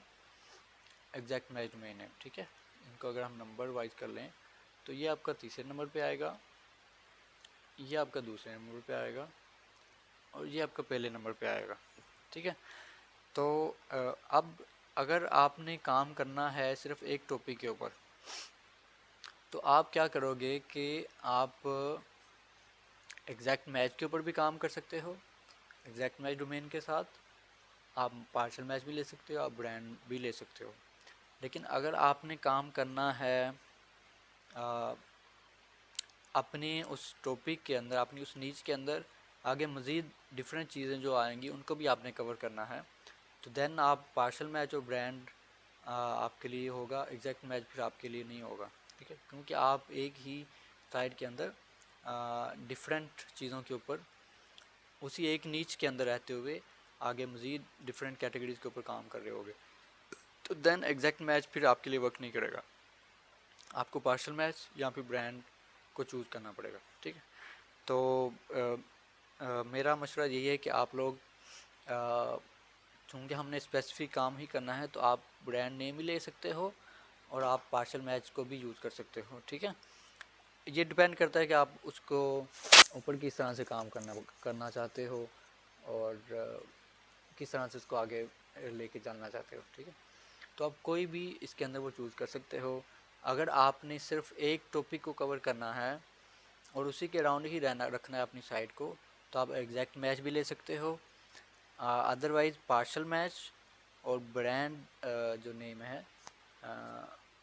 Speaker 1: एग्जैक्ट मैच डोमेन नेम, ठीक है। इनको अगर हम नंबर वाइज कर लें तो ये आपका तीसरे नंबर पे आएगा, ये आपका दूसरे नंबर पे आएगा और ये आपका पहले नंबर पे आएगा, ठीक है। तो अब अगर आपने काम करना है सिर्फ एक टॉपिक के ऊपर तो आप क्या करोगे कि आप एग्जैक्ट मैच के ऊपर भी काम कर सकते हो एग्जैक्ट मैच डोमेन के साथ, आप पार्शल मैच भी ले सकते हो, आप ब्रांड भी ले सकते हो। लेकिन अगर आपने काम करना है अपने उस टॉपिक के अंदर, अपनी उस नीच के अंदर आगे मज़ीद डिफरेंट चीज़ें जो आएंगी उनको भी आपने कवर करना है, तो देन आप पार्शल मैच और ब्रांड आपके लिए होगा, एग्जैक्ट मैच फिर आपके लिए नहीं होगा। ठीक है, क्योंकि आप एक ही साइड के अंदर डिफरेंट चीज़ों के ऊपर उसी एक नीच के अंदर रहते हुए आगे मज़ीद डिफरेंट कैटेगरीज़ के ऊपर काम कर रहे होगे, तो देन एग्जैक्ट मैच फिर आपके लिए वर्क नहीं करेगा। आपको पार्शल मैच या फिर ब्रांड को चूज़ करना पड़ेगा। ठीक है, तो मेरा मशवरा यही है कि आप लोग चूँकि हमने स्पेसिफिक काम ही करना है, तो आप ब्रांड नेम ही ले सकते हो और आप पार्शल मैच को भी यूज़ कर सकते हो। ठीक है, ये डिपेंड करता है कि आप उसको ऊपर किस तरह से काम करना चाहते हो और किस तरह से उसको आगे लेके जाना चाहते हो। ठीक है, तो आप कोई भी इसके अंदर वो चूज़ कर सकते हो। अगर आपने सिर्फ एक टॉपिक को कवर करना है और उसी के अराउंड ही रखना है अपनी साइट को, तो आप एग्जैक्ट मैच भी ले सकते हो। अदरवाइज़ पार्शल मैच और ब्रांड जो नेम है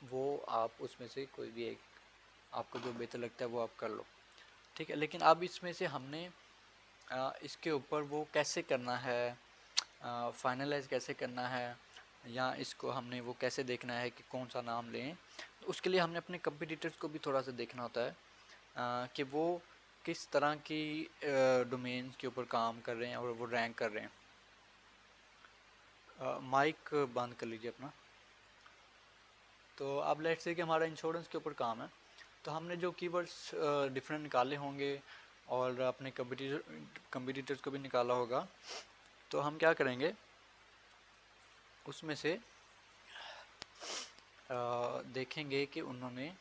Speaker 1: वो आप उसमें से कोई भी एक आपको जो बेहतर लगता है वो आप कर लो। ठीक है, लेकिन अब इसमें से हमने इसके ऊपर वो कैसे करना है, फाइनलाइज कैसे करना है, या इसको हमने वो कैसे देखना है कि कौन सा नाम लें, तो उसके लिए हमने अपने कंपटीटर्स को भी थोड़ा सा देखना होता है कि वो किस तरह की डोमेन्स के ऊपर काम कर रहे हैं और वो रैंक कर रहे हैं। माइक बंद कर लीजिए अपना। तो अब लेट्स से कि हमारा इंश्योरेंस के ऊपर काम है, तो हमने जो कीवर्ड्स डिफरेंट निकाले होंगे और अपने कंपटीटर्स को भी निकाला होगा, तो हम क्या करेंगे उसमें से देखेंगे कि उन्होंने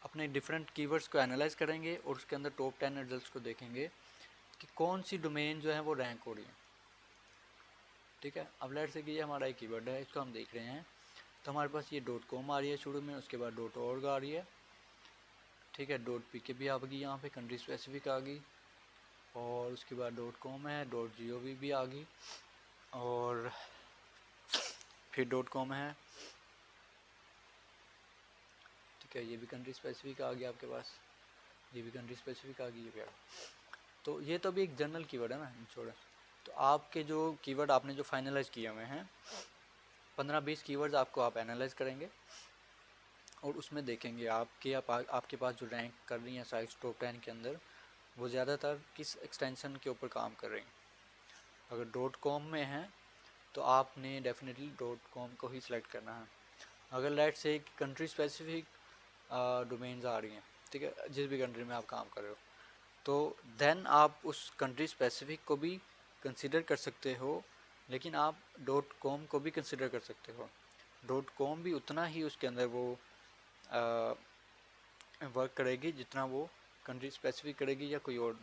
Speaker 1: अपने डिफरेंट कीवर्ड्स को एनालाइज करेंगे और उसके अंदर टॉप 10 रिजल्ट्स को देखेंगे कि कौन सी डोमेन जो है वो रैंक हो रही है। ठीक है, अब लेट्स से कि ये हमारा एक कीवर्ड है, इसको हम देख रहे हैं, तो हमारे पास ये .com आ रही है शुरू में, उसके बाद .org आ रही है। ठीक है, .pk भी आ गई, यहाँ पे कंट्री स्पेसिफिक आ गई, और उसके बाद .com है, .gov भी आ गई, और फिर .com है। ठीक है, ये भी कंट्री स्पेसिफिक आ गया आपके पास, ये भी कंट्री स्पेसिफिक आ गई, ये भी आ गई। तो ये तो अभी एक जनरल कीवर्ड है ना, इंश्योरेंस। तो आपके जो कीवर्ड आपने जो फाइनलाइज किए हुए हैं 15-20 कीवर्ड्स आपको आप एनालाइज करेंगे और उसमें देखेंगे आपके पास जो रैंक कर रही हैं साइट्स टॉप 10 के अंदर, वो ज़्यादातर किस एक्सटेंशन के ऊपर काम कर रही हैं। अगर .com में है तो आपने डेफिनेटली .com को ही सिलेक्ट करना है। अगर let's say country specific domains आ रही हैं, ठीक है, जिस भी कंट्री में आप काम कर रहे हो, तो देन आप उस कंट्री स्पेसिफिक को भी कंसिडर कर सकते हो, लेकिन आप .com को भी कंसिडर कर सकते हो। .com भी उतना ही उसके अंदर वो वर्क करेगी जितना वो कंट्री स्पेसिफिक करेगी या कोई और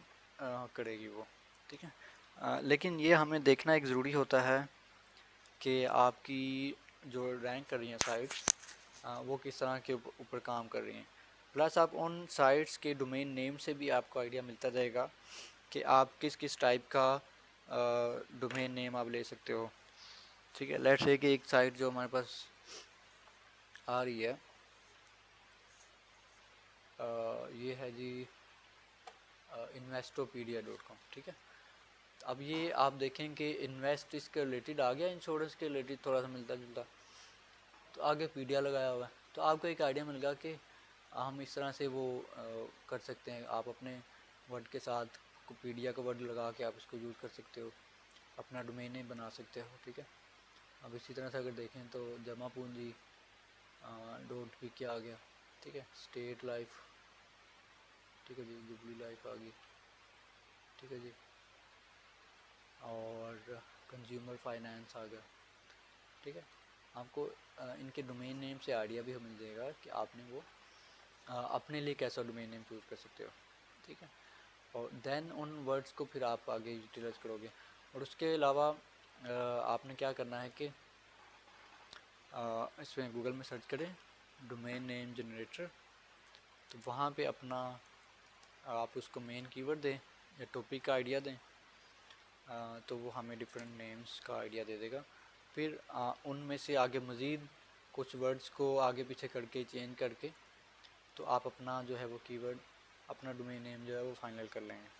Speaker 1: करेगी वो। ठीक है, लेकिन ये हमें देखना एक ज़रूरी होता है कि आपकी जो रैंक कर रही हैं साइट्स वो किस तरह के ऊपर काम कर रही हैं। प्लस आप उन साइट्स के डोमेन नेम से भी आपको आइडिया मिलता जाएगा कि आप किस किस टाइप का डोमेन नेम आप ले सकते हो। ठीक है, लेट्स से कि एक साइट जो हमारे पास आ रही है ये है जी investopedia.com। ठीक है, अब ये आप देखें कि इन्वेस्ट इसके रिलेटेड आ गया, इंश्योरेंस के रिलेटेड थोड़ा सा मिलता जुलता, तो आगे पीडिया लगाया हुआ है, तो आपको एक आइडिया मिल गया कि हम इस तरह से वो कर सकते हैं। आप अपने वर्ड के साथ पीडिया का वर्ड लगा के आप इसको यूज़ कर सकते हो, अपना डोमेन नेम बना सकते हो। ठीक है, अब इसी तरह से अगर देखें तो जमा पूंजी .pk आ गया। ठीक है, स्टेट लाइफ, ठीक है जी, जुबली लाइफ आ गई। ठीक है जी, और कंज्यूमर फाइनेंस आ गया। ठीक है, आपको इनके डोमेन नेम से आइडिया भी मिल जाएगा कि आपने वो अपने लिए कैसा डोमेन नेम चूज़ कर सकते हो। ठीक है, और देन उन वर्ड्स को फिर आप आगे यूटिलाइज करोगे। और उसके अलावा आपने क्या करना है कि इसमें गूगल में सर्च करें डोमेन नेम जनरेटर, तो वहाँ पे अपना आप उसको मेन कीवर्ड दें या टॉपिक का आइडिया दें, तो वो हमें डिफरेंट नेम्स का आइडिया दे देगा। फिर उनमें से आगे मज़ीद कुछ वर्ड्स को आगे पीछे करके चेंज करके तो आप अपना जो है वो कीवर्ड, अपना डोमेन नेम जो है वो फाइनल कर लेंगे।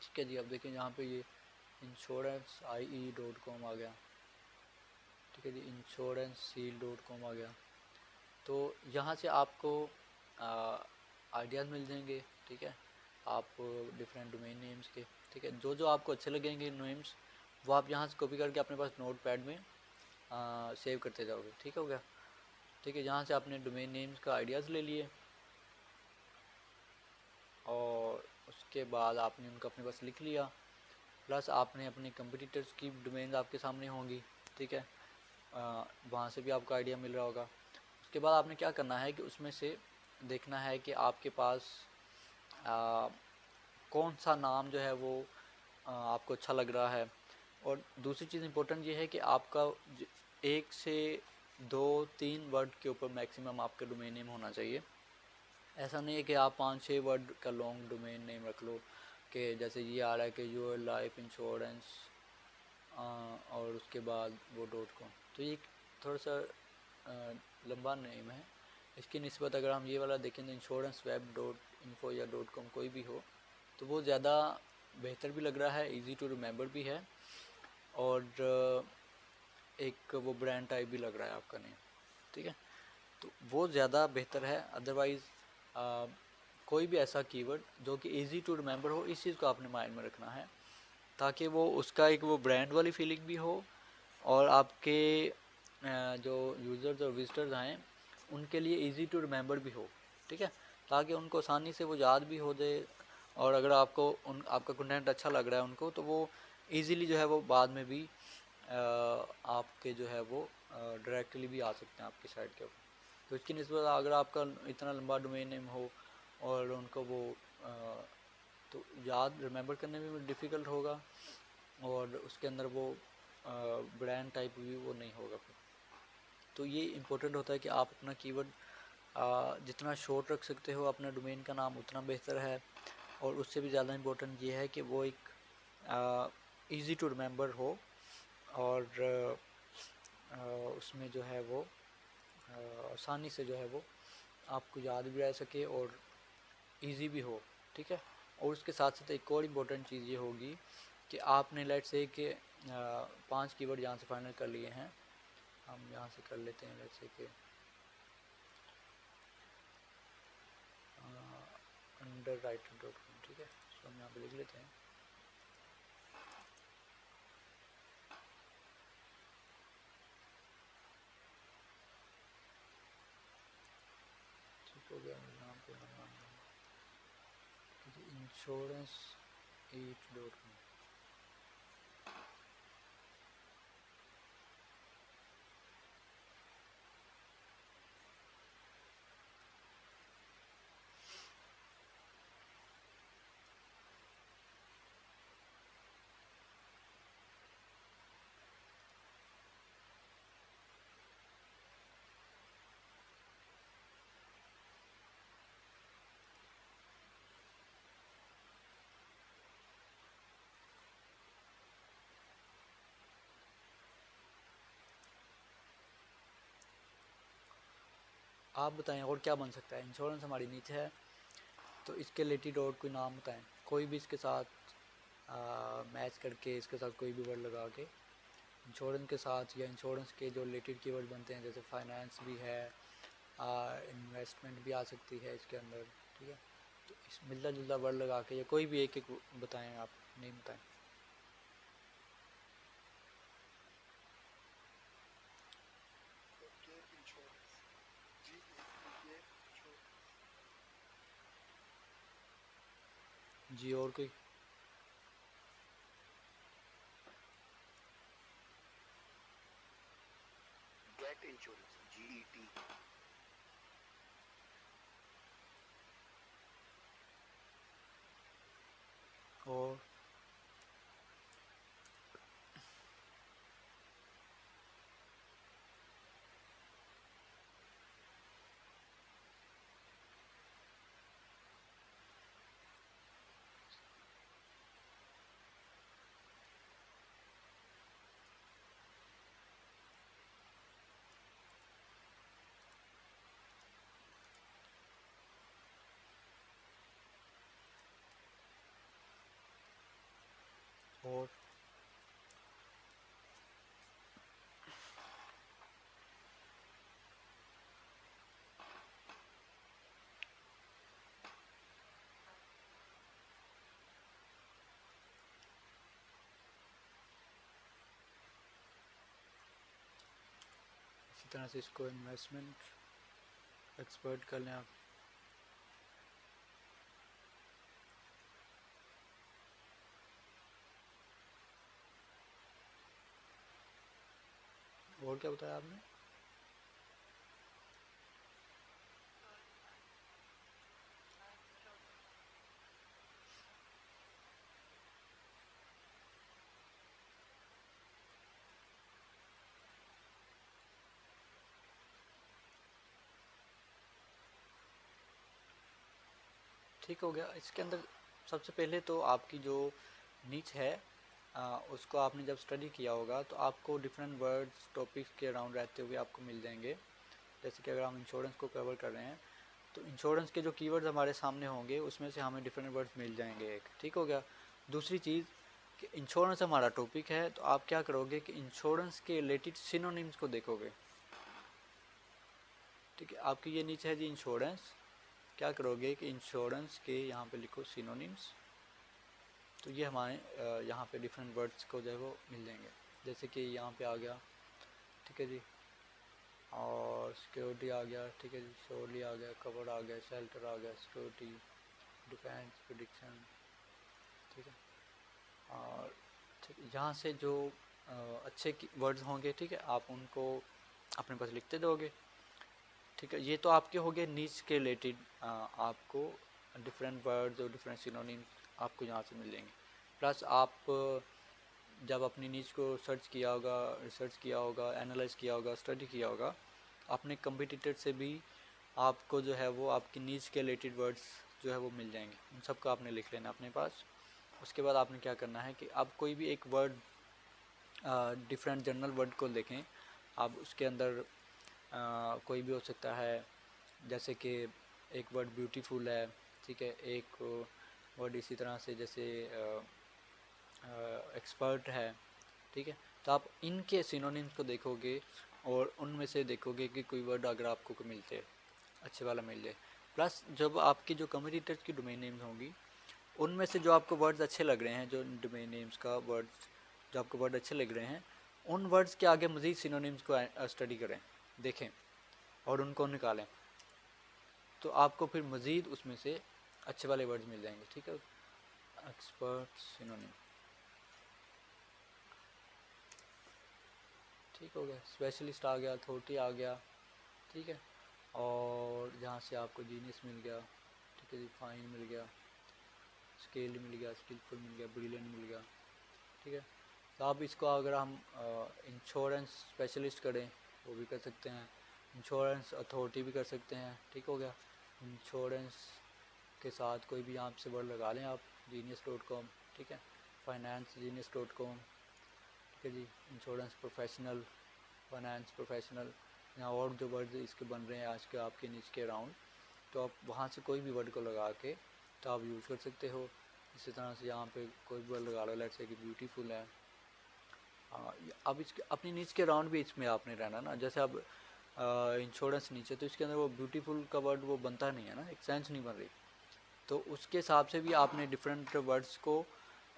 Speaker 1: ठीक है जी, अब देखिए यहाँ पे ये insurance.ie.com आ गया। ठीक है जी, insuranceseal.com आ गया। तो यहाँ से आपको आइडियाज़ मिल जाएंगे। ठीक है, आप डिफरेंट डोमेन नेम्स के, ठीक है, जो जो आपको अच्छे लगेंगे नेम्स वो आप यहाँ से कॉपी करके अपने पास नोट पैड में सेव करते जाओगे। ठीक हो गया। ठीक है, यहाँ से आपने डोमेन नेम्स का आइडियाज़ ले लिए और उसके बाद आपने उनका अपने पास लिख लिया, प्लस आपने अपने कंपटीटर्स की डोमेन आपके सामने होंगी। ठीक है, वहाँ से भी आपको आइडिया मिल रहा होगा। उसके बाद आपने क्या करना है कि उसमें से देखना है कि आपके पास कौन सा नाम जो है वो आपको अच्छा लग रहा है। और दूसरी चीज़ इम्पोर्टेंट ये है कि आपका 1 से 2-3 वर्ड के ऊपर मैक्सिमम आपका डोमेन नेम होना चाहिए। ऐसा नहीं है कि आप 5-6 वर्ड का लॉन्ग डोमेन नेम रख लो, कि जैसे ये आ रहा है कि योर लाइफ इंश्योरेंस और उसके बाद वो .com, तो ये थोड़ा सा लंबा नेम है। इसकी निस्बत अगर हम ये वाला देखें तो insuranceWeb.info या .com कोई भी हो तो वो ज़्यादा बेहतर भी लग रहा है, इजी टू रिमेंबर भी है और एक वो ब्रांड टाइप भी लग रहा है आपका नेम। ठीक है, तो वो ज़्यादा बेहतर है। अदरवाइज़ कोई भी ऐसा कीवर्ड जो कि इजी टू रिमेंबर हो, इस चीज़ को आपने माइंड में रखना है ताकि वो उसका एक वो ब्रांड वाली फीलिंग भी हो और आपके जो यूज़र्स और विजिटर्स आएँ उनके लिए इजी टू रिमेंबर भी हो। ठीक है, ताकि उनको आसानी से वो याद भी हो जाए और अगर आपको आपका कंटेंट अच्छा लग रहा है उनको तो वो इजीली जो है वो बाद में भी आपके जो है वो डायरेक्टली भी आ सकते हैं आपकी साइट के ऊपर। तो इसकी निस्बत अगर आपका इतना लंबा डोमेन नेम हो और उनको वो तो याद रिमेंबर करने में भी डिफ़िकल्ट होगा और उसके अंदर वो ब्रांड टाइप भी वो नहीं होगा फिर। तो ये इम्पोर्टेंट होता है कि आप अपना कीवर्ड जितना शॉर्ट रख सकते हो अपना डोमेन का नाम उतना बेहतर है। और उससे भी ज़्यादा इम्पोर्टेंट ये है कि वो एक इजी टू रिमेंबर हो और उसमें जो है वो आसानी से जो है वो आपको याद भी रह सके और इजी भी हो। ठीक है, और उसके साथ साथ एक और इम्पोर्टेंट चीज़ ये होगी कि आपने लेट से कि 5 कीवर्ड यहाँ से फाइनल कर लिए हैं। हम यहाँ से कर लेते हैं लेट से कि underwriter.com। ठीक है, इसको हम यहाँ पे लिख लेते हैं। ठीक हो गया, यहाँ पे insurance8.com। आप बताएं और क्या बन सकता है। इंश्योरेंस हमारी नीचे है, तो इसके रिलेटेड और कोई नाम बताएं, कोई भी इसके साथ मैच करके इसके साथ कोई भी वर्ड लगा के इंश्योरेंस के साथ, या इंश्योरेंस के जो रिलेटेड कीवर्ड बनते हैं, जैसे फाइनेंस भी है, इन्वेस्टमेंट भी आ सकती है इसके अंदर, ठीक है। तो इस मिलता जुलता वर्ड लगा के, या कोई भी एक एक बताएं, आप नहीं बताएं।
Speaker 3: gap insurance, gap insurance,
Speaker 1: जी और कोई?
Speaker 4: Get insurance, GET।
Speaker 1: और और इसी तरह से इसको इन्वेस्टमेंट एक्सपर्ट कर लें आप। और क्या बताया आपने? ठीक हो गया। इसके अंदर सबसे पहले तो आपकी जो नीच है उसको आपने जब स्टडी किया होगा तो आपको डिफरेंट वर्ड्स टॉपिक्स के अराउंड रहते हुए आपको मिल जाएंगे। जैसे कि अगर हम इंश्योरेंस को कवर कर रहे हैं तो इंश्योरेंस के जो कीवर्ड्स हमारे सामने होंगे उसमें से हमें डिफरेंट वर्ड्स मिल जाएंगे एक, ठीक हो गया। दूसरी चीज़ कि इंश्योरेंस हमारा टॉपिक है तो आप क्या करोगे कि इंश्योरेंस के रिलेटेड सिनोनिम्स को देखोगे, ठीक है। आपकी ये नीचे है जी इंश्योरेंस, क्या करोगे कि इंश्योरेंस के यहाँ पे लिखो सिनोनिम्स, तो ये हमारे यहाँ पे डिफरेंट वर्ड्स को जो है वो मिल जाएंगे। जैसे कि यहाँ पे आ गया, ठीक है जी, और सिक्योरिटी आ गया, ठीक है जी, श्योरली आ गया, कवर आ गया, शेल्टर आ गया, सिक्योरिटी, डिफेंस, प्रेडिक्शन, ठीक है। और ठीक है, यहाँ से जो अच्छे वर्ड्स होंगे, ठीक है, आप उनको अपने पास लिखते दोगे, ठीक है। ये तो आपके हो गए नीच के रिलेटेड, आपको डिफरेंट वर्ड्स और डिफरेंट सिनोनिम आपको यहाँ से मिल जाएंगे। प्लस आप जब अपनी नीच को सर्च किया होगा, रिसर्च किया होगा, एनालाइज किया होगा, स्टडी किया होगा, अपने कंपटीटर से भी आपको जो है वो आपकी नीच के रिलेटेड वर्ड्स जो है वो मिल जाएंगे, उन सब का आपने लिख लेना अपने पास। उसके बाद आपने क्या करना है कि आप कोई भी एक वर्ड, डिफरेंट जनरल वर्ड को देखें, आप उसके अंदर कोई भी हो सकता है, जैसे कि एक वर्ड ब्यूटीफुल है, ठीक है, एक वर्ड इसी तरह से जैसे एक्सपर्ट है, ठीक है। तो आप इनके सिनोनिम्स को देखोगे और उनमें से देखोगे कि कोई वर्ड अगर आपको को मिलते हैं अच्छे वाला मिल जाए। प्लस जब आपकी जो कम्युनिटीज की डोमेन नेम्स होंगी उनमें से जो आपको वर्ड्स अच्छे लग रहे हैं, जो डोमेन नेम्स का वर्ड्स जो आपको वर्ड अच्छे लग रहे हैं, उन वर्ड्स के आगे मज़ीद सिनोनिम्स को स्टडी करें, देखें और उनको निकालें, तो आपको फिर मज़ीद उसमें से अच्छे वाले वर्ड्स मिल जाएंगे, ठीक है। एक्सपर्ट सिनोनिम, ठीक हो गया। स्पेशलिस्ट आ गया, अथॉरिटी आ गया, ठीक है। और जहाँ से आपको जीनियस मिल गया, ठीक है जी, फाइन मिल गया, स्केल मिल गया, स्किलफुल मिल गया, ब्रिलियंट मिल गया, ठीक है। तो आप इसको अगर हम इंश्योरेंस स्पेशलिस्ट करें वो भी कर सकते हैं, इंश्योरेंस अथॉरिटी भी कर सकते हैं, ठीक हो गया। इंश्योरेंस के साथ कोई भी यहाँ से वर्ड लगा लें आप, genius.com, ठीक है, फाइनेंस genius.com, ठीक है जी, इंश्योरेंस प्रोफेशनल, फाइनेंस प्रोफेशनल, यहाँ और जो वर्ड इसके बन रहे हैं आज के आपके नीचे के अराउंड, तो आप वहाँ से कोई भी वर्ड को लगा के तो आप यूज़ कर सकते हो। इसी तरह से यहाँ पे कोई भी वर्ड लगा लो, लेट्स से कि ब्यूटीफुल है। अब इसके अपनी नीच के राउंड भी इसमें आपने रहना ना, जैसे अब इंश्योरेंस नीचे, तो इसके अंदर वो ब्यूटीफुल का वर्ड वो बनता नहीं है ना, एक सेंस नहीं बन रही। तो उसके हिसाब से भी आपने डिफरेंट वर्ड्स को,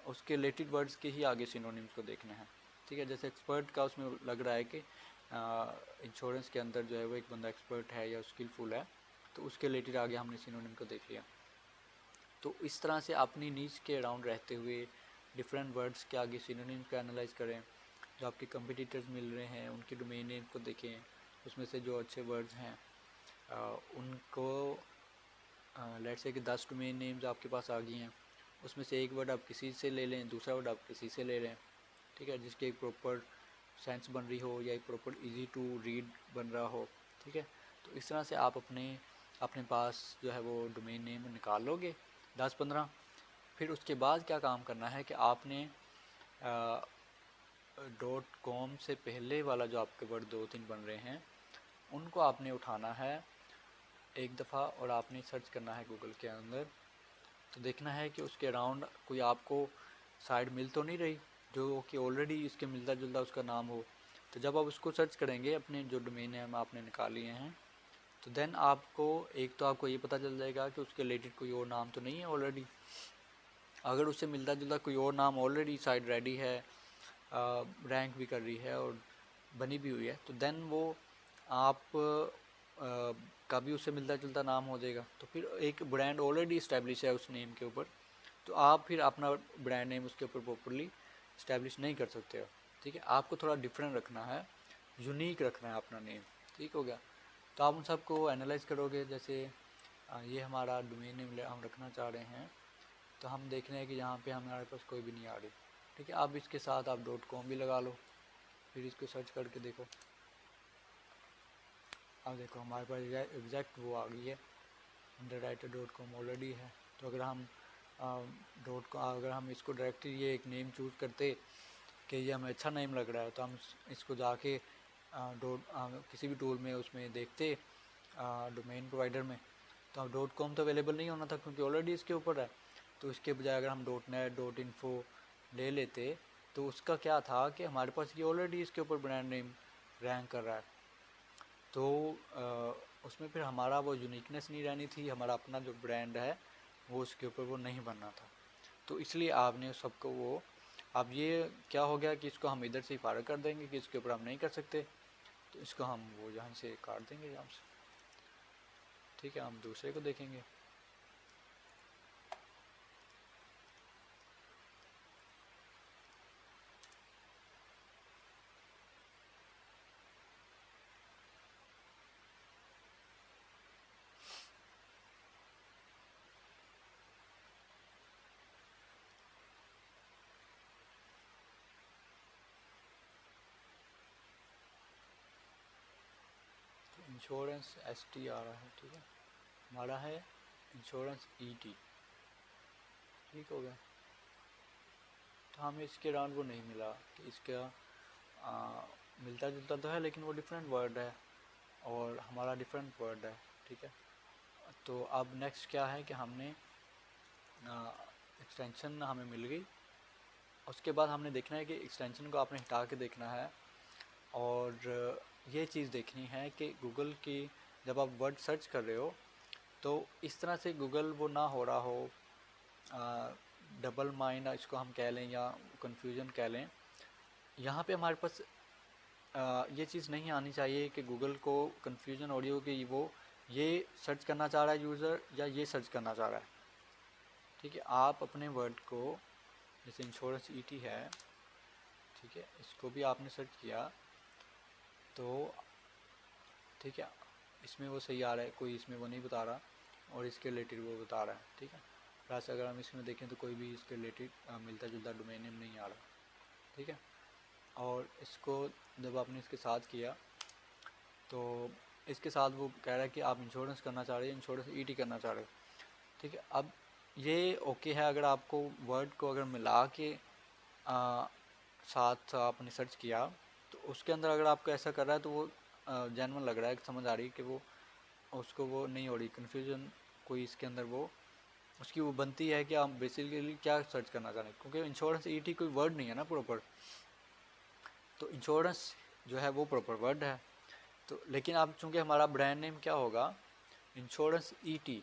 Speaker 1: उसके रिलेटेड वर्ड्स के ही आगे सिनोनिम्स को देखना है, ठीक है। जैसे एक्सपर्ट का उसमें लग रहा है कि इंश्योरेंस के अंदर जो है वो एक बंदा एक्सपर्ट है या स्किलफुल है, तो उसके रिलेटेड आगे हमने सिनोनिम को देख लिया। तो इस तरह से अपनी नीच के अराउंड रहते हुए डिफरेंट वर्ड्स के आगे सिनोनिम्स को एनालाइज करें। जो आपके कंपटीटर्स मिल रहे हैं उनके डोमेन नेम को देखें, उसमें से जो अच्छे वर्ड्स हैं उनको, लेट्स से कि 10 डोमेन नेम्स आपके पास आ गई हैं, उसमें से एक वर्ड आप किसी से ले लें, दूसरा वर्ड आप किसी से ले लें, ठीक है, जिसकी एक प्रॉपर सेंस बन रही हो या एक प्रॉपर इजी टू रीड बन रहा हो, ठीक है। तो इस तरह से आप अपने पास जो है वो डोमेन नेम निकाल लोगे 10-15। फिर उसके बाद क्या काम करना है कि आपने .com से पहले वाला जो आपके वर्ड 2-3 बन रहे हैं उनको आपने उठाना है एक दफ़ा और आपने सर्च करना है गूगल के अंदर। तो देखना है कि उसके अराउंड कोई आपको साइट मिल तो नहीं रही जो कि ऑलरेडी इसके मिलता जुलता उसका नाम हो। तो जब आप उसको सर्च करेंगे, अपने जो डोमेन नेम आपने निकाल लिए हैं, तो देन आपको एक तो आपको ये पता चल जाएगा कि उसके रिलेटेड कोई और नाम तो नहीं है ऑलरेडी। अगर उससे मिलता जुलता कोई और नाम ऑलरेडी साइट रेडी है, रैंक भी कर रही है और बनी भी हुई है, तो देन वो आप का भी उससे मिलता जुलता नाम हो जाएगा। तो फिर एक ब्रांड ऑलरेडी इस्टेब्लिश है उस नेम के ऊपर, तो आप फिर अपना ब्रांड नेम उसके ऊपर प्रॉपरली इस्टेब्लिश नहीं कर सकते हो, ठीक है। आपको थोड़ा डिफरेंट रखना है, यूनिक रखना है अपना नेम, ठीक हो गया। तो आप उन सबको एनालाइज करोगे, जैसे ये हमारा डोमेन नेम हम रखना चाह रहे हैं, तो हम देख रहे हैं कि यहाँ पे हमारे पास कोई भी नहीं आ रही, ठीक है। अब इसके साथ आप .com भी लगा लो, फिर इसको सर्च करके देखो। अब देखो हमारे पास एग्जैक्ट वो आ गई है, underwriter.com ऑलरेडी है। तो अगर हम अगर हम इसको डायरेक्टली ये एक नेम चूज़ करते कि ये हमें अच्छा नेम लग रहा है, तो हम इसको जाके किसी भी टूल में उसमें देखते डोमेन प्रोवाइडर में, तो अब .com तो अवेलेबल नहीं होना था क्योंकि ऑलरेडी इसके ऊपर है। तो इसके बजाय अगर हम .net .info ले लेते, तो उसका क्या था कि हमारे पास ये ऑलरेडी इसके ऊपर ब्रांड नेम रैंक कर रहा है, तो उसमें फिर हमारा वो यूनिकनेस नहीं रहनी थी, हमारा अपना जो ब्रांड है वो उसके ऊपर वो नहीं बनना था। तो इसलिए आपने सबको वो, अब ये क्या हो गया कि इसको हम इधर से ही फारग कर देंगे कि इसके ऊपर हम नहीं कर सकते, तो इसको हम वो यहाँ से काट देंगे यहाँ से, ठीक है। हम दूसरे को देखेंगे। इंश्योरेंस ST आ रहा है, ठीक है, हमारा है इंश्योरेंस ET, ठीक हो गया। तो हमें इसके अराउंड वो नहीं मिला कि इसका मिलता जुलता तो है लेकिन वो डिफरेंट वर्ड है और हमारा डिफरेंट वर्ड है, ठीक है। तो अब नेक्स्ट क्या है कि हमने एक्सटेंशन हमें मिल गई, उसके बाद हमने देखना है कि एक्सटेंशन को आपने हटा के देखना है और ये चीज़ देखनी है कि गूगल की जब आप वर्ड सर्च कर रहे हो तो इस तरह से गूगल वो ना हो रहा हो, डबल माइंड इसको हम कह लें या कन्फ्यूजन कह लें। यहाँ पे हमारे पास ये चीज़ नहीं आनी चाहिए कि गूगल को कन्फ्यूजन हो रही हो कि वो ये सर्च करना चाह रहा है यूज़र या ये सर्च करना चाह रहा है, ठीक है। आप अपने वर्ड को, जैसे इंश्योरेंस ET है, ठीक है, इसको भी आपने सर्च किया तो ठीक है, इसमें वो सही आ रहा है, कोई इसमें वो नहीं बता रहा और इसके रिलेटेड वो बता रहा है, ठीक है। प्लस अगर हम इसमें देखें तो कोई भी इसके रिलेटेड मिलता जुलता डोमेन नेम नहीं आ रहा, ठीक है। और इसको जब आपने इसके साथ किया तो इसके साथ वो कह रहा है कि आप इंश्योरेंस करना चाह रहे हैं, इंश्योरेंस ET करना चाह रहे हो, ठीक है। अब ये ओके है अगर आपको वर्ड को अगर मिला के साथ आपने सर्च किया तो उसके अंदर अगर आपको ऐसा कर रहा है तो वो जेन्युइन लग रहा है, समझ आ रही है कि वो उसको वो नहीं हो रही कन्फ्यूजन कोई इसके अंदर वो उसकी वो बनती है कि आप बेसिकली क्या सर्च करना चाह रहे हैं, क्योंकि इंश्योरेंस ईटी कोई वर्ड नहीं है ना प्रॉपर, तो इंश्योरेंस जो है वो प्रॉपर वर्ड है। तो लेकिन आप चूँकि हमारा ब्रांड नेम क्या होगा, इंश्योरेंस ईटी,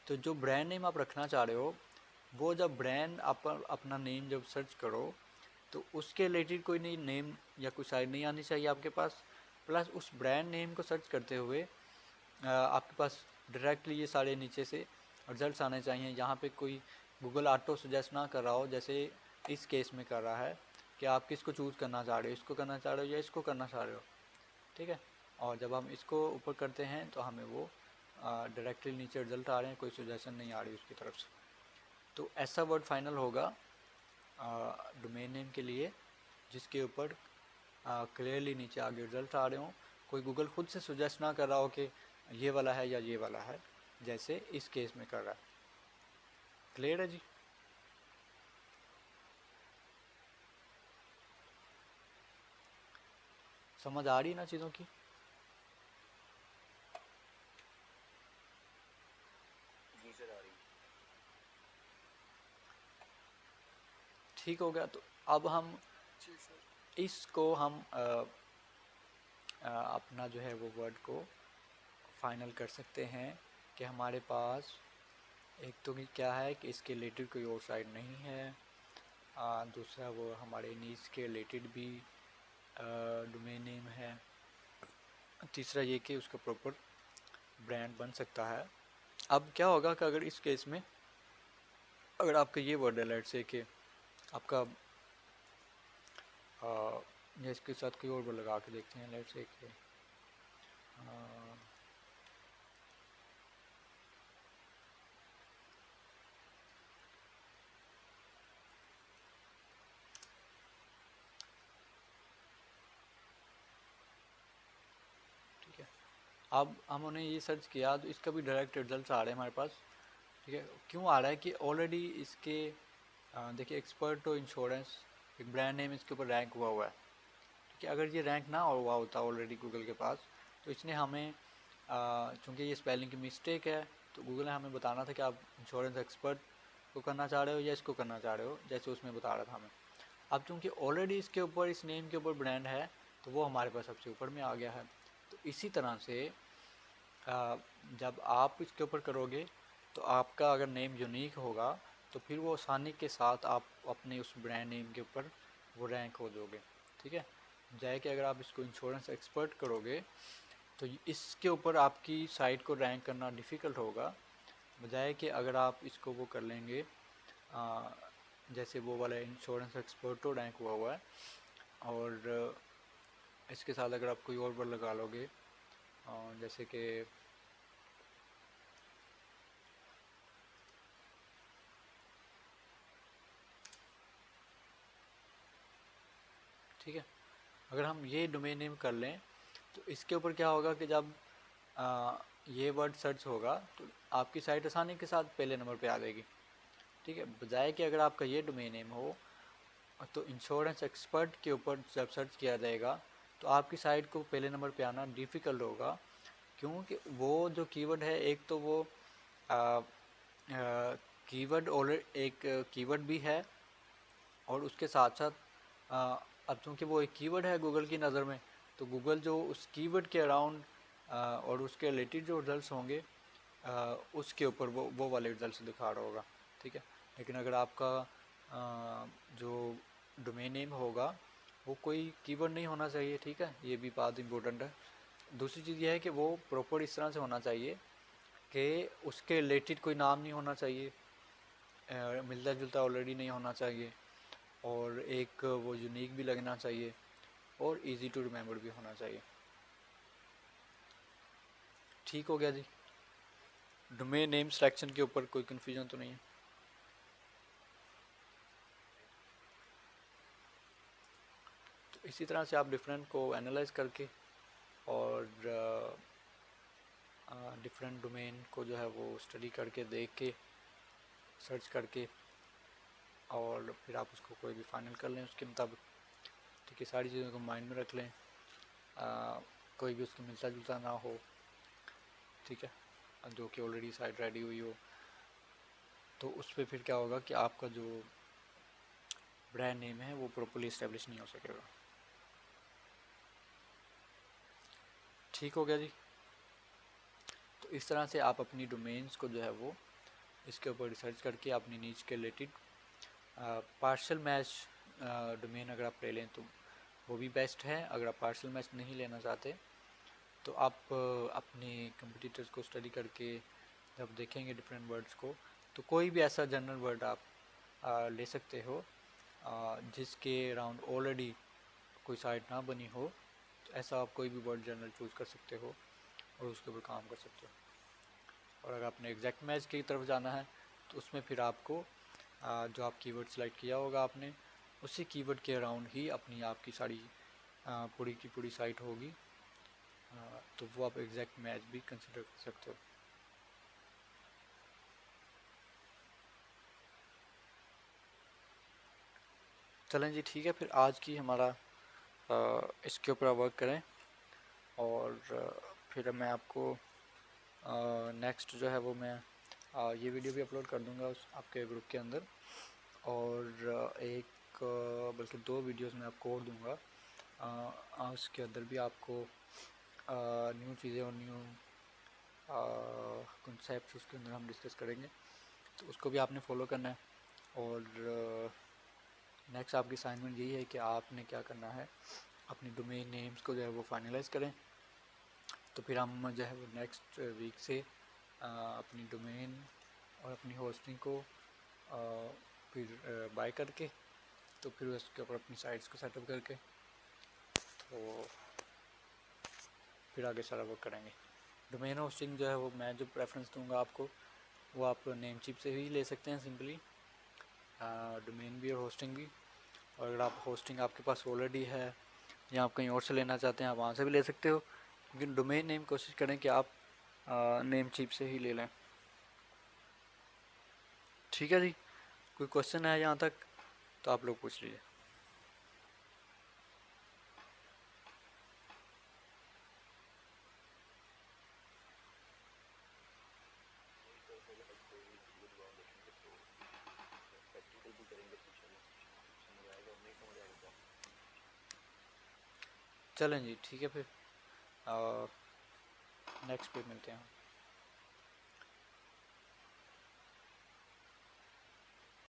Speaker 1: तो जो ब्रांड नेम आप रखना चाह रहे हो वो जब ब्रांड आप अपना नेम जब सर्च करो तो उसके रिलेटेड कोई नई नेम या कोई साइड नहीं आनी चाहिए आपके पास, प्लस उस ब्रांड नेम को सर्च करते हुए आपके पास डायरेक्टली ये सारे नीचे से रिजल्ट्स आने चाहिए, यहाँ पे कोई गूगल ऑटो सजेस्ट ना कर रहा हो, जैसे इस केस में कर रहा है कि आप किसको चूज़ करना चाह रहे हो, इसको करना चाह रहे हो या इसको करना चाह रहे हो, ठीक है। और जब हम इसको ऊपर करते हैं तो हमें वो डायरेक्टली नीचे रिजल्ट आ रहे हैं, कोई सजेशन नहीं आ रही उसकी तरफ से। तो ऐसा वर्ड फाइनल होगा डोमेन नेम के लिए जिसके ऊपर क्लियरली नीचे आगे रिजल्ट आ रहे हों, कोई गूगल खुद से सजेस्ट ना कर रहा हो कि ये वाला है या ये वाला है, जैसे इस केस में कर रहा है। क्लियर है जी? समझ आ रही ना चीज़ों की?
Speaker 4: जी सर आ रही।
Speaker 1: ठीक हो गया। तो अब हम
Speaker 3: जी सर।
Speaker 1: इसको हम अपना जो है वो वर्ड को फाइनल कर सकते हैं कि हमारे पास एक तो क्या है कि इसके रिलेटेड कोई और साइड नहीं है, दूसरा वो हमारे नीड्स के रिलेटेड भी डोमेन नेम है, तीसरा ये कि उसका प्रॉपर ब्रांड बन सकता है। अब क्या होगा कि अगर इस केस में अगर आपका ये वर्ड है लेट से कि आपका या इसके साथ कोई और वर्ड लगा के देखते हैं, लेट से कि अब हमने ये सर्च किया तो इसका भी डायरेक्ट रिजल्ट आ रहे हैं हमारे पास, ठीक है। क्यों आ रहा है कि ऑलरेडी इसके देखिए एक्सपर्ट तो इंश्योरेंस एक ब्रांड नेम इसके ऊपर रैंक हुआ है, ठीक है। अगर ये रैंक ना हुआ होता ऑलरेडी गूगल के पास तो इसने हमें चूँकि ये स्पेलिंग की मिस्टेक है तो गूगल ने हमें बताना था कि आप इंश्योरेंस एक्सपर्ट को करना चाह रहे हो या इसको करना चाह रहे हो, जैसे उसमें बता रहा था हमें। अब चूँकि ऑलरेडी इसके ऊपर इस नेम के ऊपर ब्रांड है तो वो हमारे पास सबसे ऊपर में आ गया है। तो इसी तरह से जब आप इसके ऊपर करोगे तो आपका अगर नेम यूनिक होगा तो फिर वो आसानी के साथ आप अपने उस ब्रांड नेम के ऊपर वो रैंक हो जाओगे, ठीक है। जाए कि अगर आप इसको इंश्योरेंस एक्सपर्ट करोगे तो इसके ऊपर आपकी साइट को रैंक करना डिफ़िकल्ट होगा, बजाय कि अगर आप इसको वो कर लेंगे जैसे वो वाला इंश्योरेंस एक्सपर्ट तो रैंक हुआ है और इसके साथ अगर आप कोई और वर्ड लगा लोगे जैसे कि ठीक है, अगर हम ये डोमेन नेम कर लें तो इसके ऊपर क्या होगा कि जब ये वर्ड सर्च होगा तो आपकी साइट आसानी के साथ पहले नंबर पे आ जाएगी, ठीक है। बजाय कि अगर आपका ये डोमेन नेम हो तो इंश्योरेंस एक्सपर्ट के ऊपर जब सर्च किया जाएगा तो आपकी साइट को पहले नंबर पे आना डिफ़िकल्ट होगा, क्योंकि वो जो कीवर्ड है एक तो वो कीवर्ड ऑलरेडी एक कीवर्ड भी है और उसके साथ साथ अब चूँकि वो एक कीवर्ड है गूगल की नज़र में तो गूगल जो उस कीवर्ड के अराउंड और उसके रिलेटेड जो रिजल्ट्स होंगे उसके ऊपर वो वाले रिजल्ट्स दिखा रहा होगा, ठीक है। लेकिन अगर आपका जो डोमेन नेम होगा वो कोई कीवर्ड नहीं होना चाहिए, ठीक है, ये भी बात इम्पोर्टेंट है। दूसरी चीज़ ये है कि वो प्रॉपर इस तरह से होना चाहिए कि उसके रिलेटेड कोई नाम नहीं होना चाहिए, मिलता जुलता ऑलरेडी नहीं होना चाहिए और एक वो यूनिक भी लगना चाहिए और इजी टू रिमेंबर भी होना चाहिए। ठीक हो गया जी? डोमेन नेम सिलेक्शन के ऊपर कोई कन्फ्यूजन तो नहीं है? तो इसी तरह से आप डिफरेंट को एनालाइज करके और डिफरेंट डोमेन को जो है वो स्टडी करके देख के सर्च करके और फिर आप उसको कोई भी फाइनल कर लें उसके मुताबिक, ठीक है। सारी चीज़ों को माइंड में रख लें, कोई भी उसकी मिलता जुलता ना हो, ठीक है, जो कि ऑलरेडी साइट रेडी हुई हो तो उस पर फिर क्या होगा कि आपका जो ब्रांड नेम है वो प्रॉपर्ली इस्टेब्लिश नहीं हो सकेगा। ठीक हो गया जी। तो इस तरह से आप अपनी डोमेन्स को जो है वो इसके ऊपर रिसर्च करके अपनी नीच के रिलेटेड पार्शल मैच डोमेन अगर आप ले लें तो वो भी बेस्ट है। अगर आप पार्शल मैच नहीं लेना चाहते तो आप अपने कंपटीटर्स को स्टडी करके जब देखेंगे डिफरेंट वर्ड्स को, तो कोई भी ऐसा जनरल वर्ड आप ले सकते हो जिसके अराउंड ऑलरेडी कोई साइट ना बनी हो। तो ऐसा आप कोई भी वर्ड जनरल चूज़ कर सकते हो और उसके ऊपर काम कर सकते हो। और अगर आपने एग्जैक्ट मैच की तरफ जाना है तो उसमें फिर आपको जो आप कीवर्ड सेलेक्ट किया होगा आपने, उसी कीवर्ड के अराउंड ही अपनी आपकी सारी पूरी की पूरी साइट होगी। तो वो आप एग्जैक्ट मैच भी कंसिडर कर सकते हो। चलें जी, ठीक है। फिर आज की हमारा इसके ऊपर वर्क करें और फिर मैं आपको नेक्स्ट जो है वो मैं ये वीडियो भी अपलोड कर दूंगा उस आपके ग्रुप के अंदर, और एक बल्कि 2 वीडियोस मैं आपको और दूंगा। उसके अंदर भी आपको न्यू चीज़ें और न्यू कॉन्सेप्ट्स उसके अंदर हम डिस्कस करेंगे, तो उसको भी आपने फॉलो करना है। और नेक्स्ट आपकी असाइनमेंट यही है कि आपने क्या करना है, अपनी डोमेन नेम्स को जो है वो फाइनलाइज़ करें। तो फिर हम जो है वो नेक्स्ट वीक से अपनी डोमेन और अपनी होस्टिंग को फिर बाय करके तो फिर उसके ऊपर अपनी साइट्स को सेटअप करके तो फिर आगे सारा वर्क करेंगे। डोमेन होस्टिंग जो है वो मैं जो प्रेफरेंस दूंगा आपको, वो आप नेमचिप से ही ले सकते हैं सिंपली, डोमेन भी और होस्टिंग भी। और अगर आप होस्टिंग आपके पास ऑलरेडी है या आप कहीं और से लेना चाहते हैं, आप वहाँ से भी ले सकते हो, लेकिन डोमेन नेम कोशिश करें कि आप नेमचिप से ही ले लें। ठीक है जी। कोई क्वेश्चन है यहाँ तक तो आप लोग पूछ लीजिए।
Speaker 4: प्रैक्टिकल भी करेंगे तो समझ आएगा, और नहीं समझ आएगा तो
Speaker 1: चलें जी, ठीक है। फिर नेक्स्ट पे मिलते हैं।